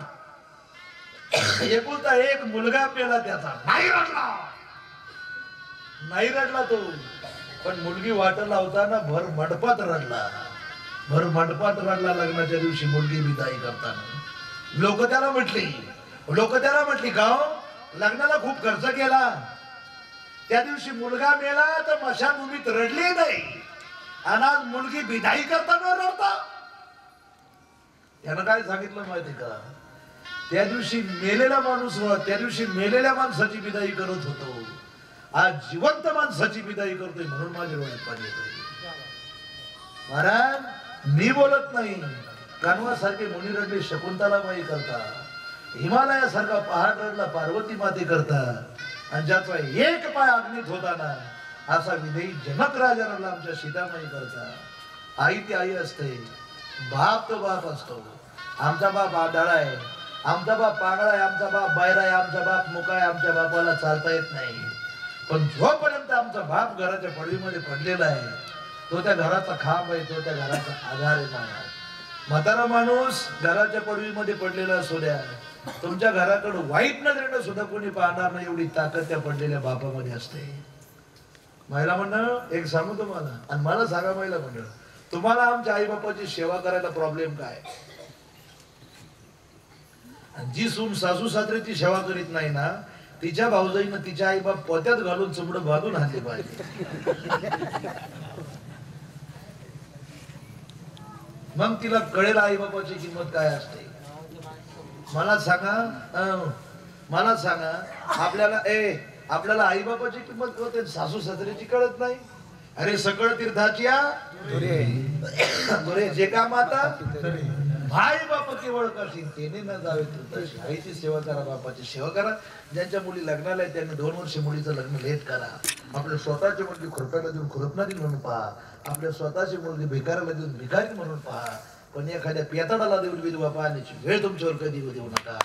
एकुलता एक मुलगा मेला त्याचा, नाही रडला तो, पण मुलगी वाट लावताना भर मंडपात रडला, भर मंडपात रडला. लग्नाच्या दिवशी मुलगी विदाई करताना लोक त्याला म्हटली गाव लग्नाला खूप खर्च केला, त्या दिवशी मुलगा मेला तर मशाभूमीत रडली नाही आणि आज मुलगी विदाई करताना रडता. त्यानं काय सांगितलं माहिती का, त्या दिवशी मेलेला माणूस, त्या दिवशी मेलेल्या माणसाची विदाई करत होतो आज जिवंत माणसाची विदाई करतोय म्हणून माझ्या डोळ्यात पाणी येतंय. महाराज मी बोलत नाही, कानवासारखे मुनी रडले शकुंतलाबाई करता, हिमालयासारखा पहाड रडला पार्वती माते करता, आणि ज्याचा एक पाय अग्नीत होताना असा विधेयी जनक राजा रडला आमच्या सीतामाई करता. आई ती आई असते, बाप तो बाप असतो. आमचा बाप आढाळा आहे, आमचा बाप पागळा आहे, आमचा बाप बायरा आहे, आमचा बाप मुका आहे, आमच्या बापाला चालता येत नाही. पण जोपर्यंत आमचा बाप घराच्या पडवीमध्ये पडलेला आहे तो त्या घराचा खांब आहे, तो त्या घराचा आधार आहे. म्हातारा माणूस घराच्या पडवीमध्ये पडलेला असू द्या, तुमच्या घराकडे वाईट नजरेनं सुद्धा कोणी पाहणार नाही एवढी ताकद त्या पडलेल्या बापामध्ये असते. महिला मंडळ एक सांगू तुम्हाला, आणि मला सांगा महिला मंडळ, तुम्हाला आमच्या आई बापाची सेवा करायला प्रॉब्लेम काय? जी सून सासू सासऱ्याची सेवा करीत नाही ना, तिच्या भाऊजाईनं तिच्या आई बाप पोत्यात घालून चमड बांधून आणले पाहिजे. मग तिला कळेल आई बापाची किंमत काय असते. मला सांगा आपल्याला आई बापाची किंमत कळते, सासू सासऱ्याची कळत नाही. अरे सकळ तीर्थाची जे का माता भाई बाप केवळ करशील तेने न जावे तीर्थाशी. आईची सेवा करा, बापाची सेवा करा. ज्यांच्या मुली लग्नाला आहे त्यांनी 2 वर्ष मुलीचं लग्न लेट करा. आपल्या स्वतःची मुलगी खुरप्याला देऊन खुरपणारी म्हणून पहा, आपल्या स्वतःची मुलगी भिकाऱ्याला देऊन भिकारी म्हणून पहा, पण एखाद्या पेताडाला देऊन विधवा पाहण्याची वेळ तुमच्यावर कधी देऊ नका.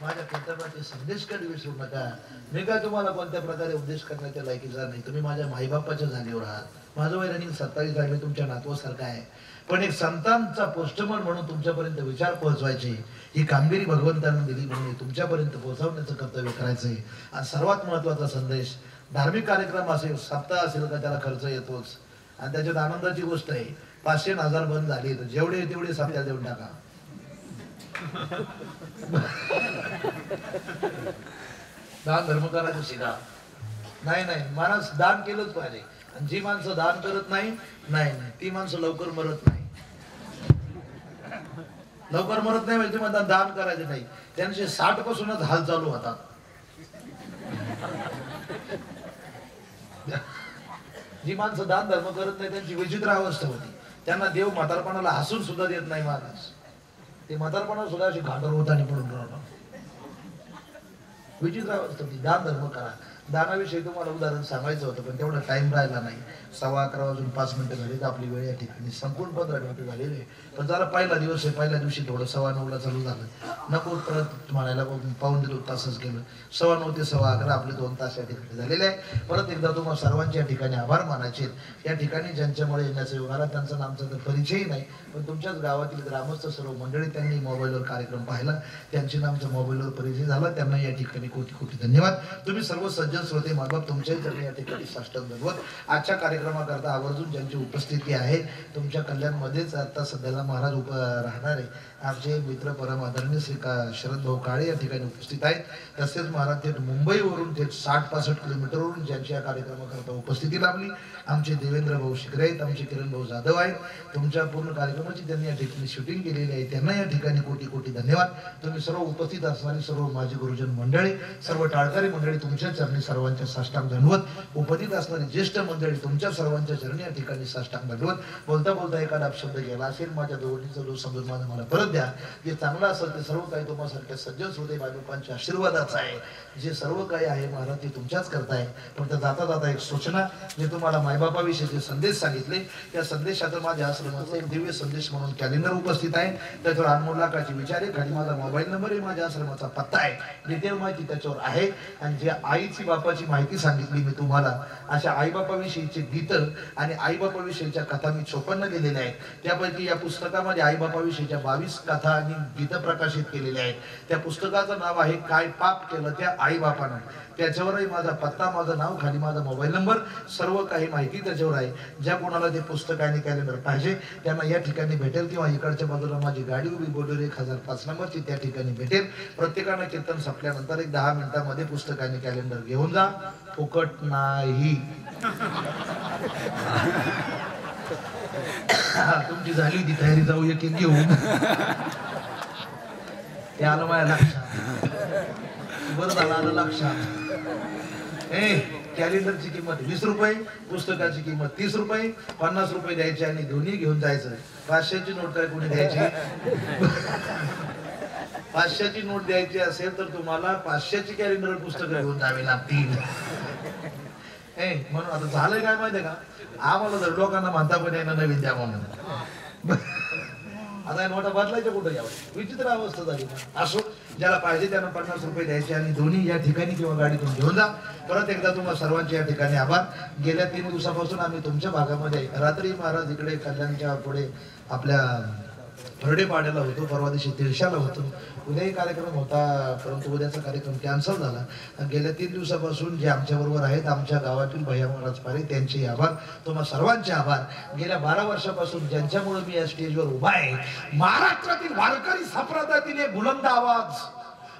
माझ्या कर्तव्याचे संदेश कधी विसरू नका. मी काय तुम्हाला कोणत्या प्रकारे उपदेश करण्याच्या लायकीचा नाही. तुम्ही माझ्या माईबापाच्या जागेवर आहात. माझं वय रनिंग 27 झाले, तुमच्या नातवासारखं आहे. पण एक संतांचा पोस्टमन म्हणून तुमच्यापर्यंत विचार पोहोचवायचे ही कामगिरी भगवंतांनी दिली, म्हणून तुमच्यापर्यंत पोहोचवण्याचं कर्तव्य करायचंय. आणि सर्वात महत्वाचा संदेश, धार्मिक कार्यक्रम असेल, सप्ताह असेल का त्याला खर्च येतोच. आणि त्याच्यात आनंदाची गोष्ट आहे, 500 आणि 1000 बंद झाली तर जेवढे तेवढे सप्त्याला देऊन टाका. दान धर्म करायचं शिका. नाही माणूस दान केलंच पाहिजे. आणि जी माणसं दान करत नाही ती माणसं लवकर मरत नाही. म्हणजे म्हणतात दान करायचं नाही, त्यांचे 60 पासूनच हाल चालू होतात. जी माणसं दान धर्म करत नाही त्यांची विचित्र अवस्था होती. त्यांना देव म्हातारपणाला हसून सुद्धा देत नाही महाराज. ते म्हातारपणा सुद्धा अशी घाटर होत आणि पडून राहणार. विचित्र अवस्था होती. दान धर्म करा. दानाविषयी तुम्हाला उदाहरण सांगायचं होतं पण तेवढा टाइम राहिला नाही. 11:15 वाजून 5 मिनिटं झाली तर आपली वेळ या ठिकाणी संपूर्ण 15 मिनिटं झालेली. पण जरा पहिला दिवस आहे, पहिल्या दिवशी थोडं 9:15ला चालू झालं. नको परत म्हणायला पाऊण 2 तासच गेलं. 9:15 ते 11:15 आपले 2 तास या ठिकाणी झालेले आहे. परत एकदा तुम्हाला सर्वांच्या या ठिकाणी आभार मानायचे. या ठिकाणी ज्यांच्यामुळे येण्याचा योग आला त्यांचा नामचा तर परिचयही नाही, पण तुमच्याच गावातील ग्रामस्थ सर्व मंडळी त्यांनी मोबाईलवर कार्यक्रम पाहिला, त्यांची नामचा मोबाईलवर परिचय झाला. त्यांना या ठिकाणी कोटी कोटी धन्यवाद. तुम्ही सर्व सज्जन श्रोते माधव तुमच्याही चरणी या ठिकाणी साष्टांग दंडवत. आजच्या कार्यक्रमाकरता आवर्जून ज्यांची उपस्थिती आहे, तुमच्या कल्याणमध्येच आता सध्याला महाराज राहणार आहे आमचे मित्र परम आदरणीय श्री शरद भाऊ काळे या ठिकाणी उपस्थित आहेत. तसेच महाराज थेट मुंबईवरून थेट 60-65 किलोमीटरवरून ज्यांची या कार्यक्रमाकरता उपस्थिती लाभली आमचे देवेंद्र भाऊ शिकरे आहेत, आमचे किरण भाऊ जाधव आहेत. तुमच्या पूर्ण कार्यक्रमाची त्यांनी या ठिकाणी शूटिंग केलेली आहे, त्यांना या ठिकाणी कोटी कोटी धन्यवाद. तुम्ही सर्व उपस्थित असणारी सर्व माझी गुरुजन मंडळी, सर्व टाळकरी मंडळी तुमच्या चरणी सर्वांच्या साष्टांग दंडवत. उपस्थित असणारी ज्येष्ठ मंडळी तुमच्या सर्वांच्या चरणी या ठिकाणी साष्टांग दंडवत. बोलता बोलता एखादा शब्द गेला असेल माझ्या दोघांचा जो समजून माझा मला परत द्या. जे चांगलं असेल ते सर्व काही तुम्हासारख्या सज्जन श्रोते बायलोकांच्या आशीर्वादाचं आहे. जे सर्व काही आहे महाराज ते तुमच्याच करताय. पण त्या जाता जाता एक सूचना, मी तुम्हाला मायबापाविषयी जे संदेश सांगितले त्या संदेशात माझ्या आश्रमाचा एक दिव्य संदेश म्हणून कॅलेंडर उपस्थित आहे. त्याच्यावर अनमोल लाखाची विचार आहे, खाली माझा मोबाईल नंबर आहे, माझ्या आश्रमाचा पत्ता आहे, डिटेल माहिती त्याच्यावर आहे. आणि जे आईची बापाची माहिती सांगितली मी तुम्हाला, अशा आईबापाविषयीचे गीत आणि आईबापाविषयीच्या कथा मी 56 लिहिलेल्या आहेत. त्यापैकी या पुस्तकामध्ये आईबापाविषयीच्या 22 कथा आणि गीत प्रकाशित केलेले आहेत. त्या पुस्तकाचं नाव आहे काय पाप केलं त्या आई बापानं. त्याच्यावरही माझा पत्ता, माझं नाव, खाली माझा मोबाईल नंबर, सर्व काही माहिती त्याच्यावर आहे. ज्या कोणाला ते पुस्तक आणि कॅलेंडर पाहिजे त्यांना या ठिकाणी भेटेल, किंवा इकडच्या बाजूला माझी गाडी उभी बोलवली 1005 नंबरची, त्या ठिकाणी भेटेल. प्रत्येकानं कीर्तन संपल्यानंतर एक 10 मिनिटांमध्ये पुस्तक आणि कॅलेंडर घेऊन जा, फुकट नाही. तुमची झाली होती तयारी, जाऊ एक घेऊन ते आलं माझ्या लक्षात. बरं झालं आलं लक्षात. कॅलेंडरची किंमत 20 रुपये, पुस्तकाची किंमत 30 रुपये, 50 रुपये द्यायचे आणि दोन्ही घेऊन जायचं. 500ची नोट काय कोणी द्यायची? 500ची नोट द्यायची असेल तर तुम्हाला 500ची कॅलेंडर पुस्तकं घेऊन जावे लागतील. म्हणून आता झालंय काय माहितीये का, आम्हाला जर लोकांना म्हणता पण येणं नवीन द्या म्हणून. आता नोटा बदलायच्या कुठं यावं, विचित्र अवस्था झाली. असो, ज्याला पाहिजे त्यांना 50 रुपये द्यायचे आणि दोन्ही या ठिकाणी किंवा गाडीतून घेऊन जा. परत एकदा तुम्हाला सर्वांचे या ठिकाणी आभार. गेल्या 3 दिवसापासून आम्ही तुमच्या भागामध्ये रात्री महाराज इकडे कल्याणच्या पुढे आपल्या हरडेपाड्याला होतो, परवा दिवशी तिळशाला होतो. उद्याही कार्यक्रम होता, परंतु उद्याचा कार्यक्रम कॅन्सल झाला. गेल्या 3 दिवसापासून जे आमच्याबरोबर आहेत, आमच्या गावातील भैया महाराज पारे, त्यांचे आभार. तुम्हा सर्वांचे आभार. गेल्या 12 वर्षापासून ज्यांच्यामुळे मी या स्टेजवर उभा आहे, महाराष्ट्रातील वारकरी संप्रदायातील एक बुलंद आवाज,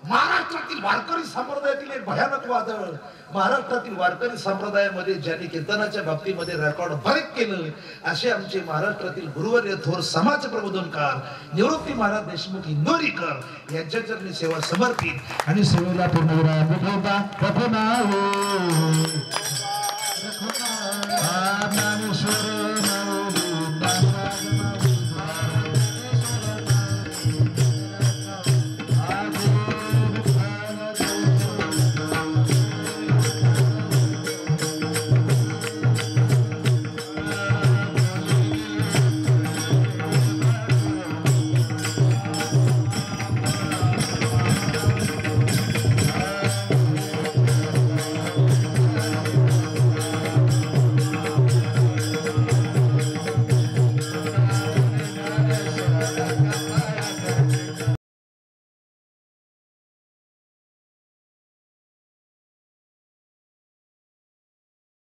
महाराष्ट्रातील वारकरी संप्रदायातील एक भयानक वादळ, महाराष्ट्रातील वारकरी संप्रदायामध्ये ज्यांनी कीर्तनाच्या बाबतीमध्ये रेकॉर्ड ब्रेक केलं, असे आमचे महाराष्ट्रातील गुरुवर्य थोर समाज प्रबोधनकार निवृत्ती महाराज देशमुख इंदोरीकर यांच्या चरणी सेवा समर्पित आणि सेवेला पूर्णविराम ठेवता.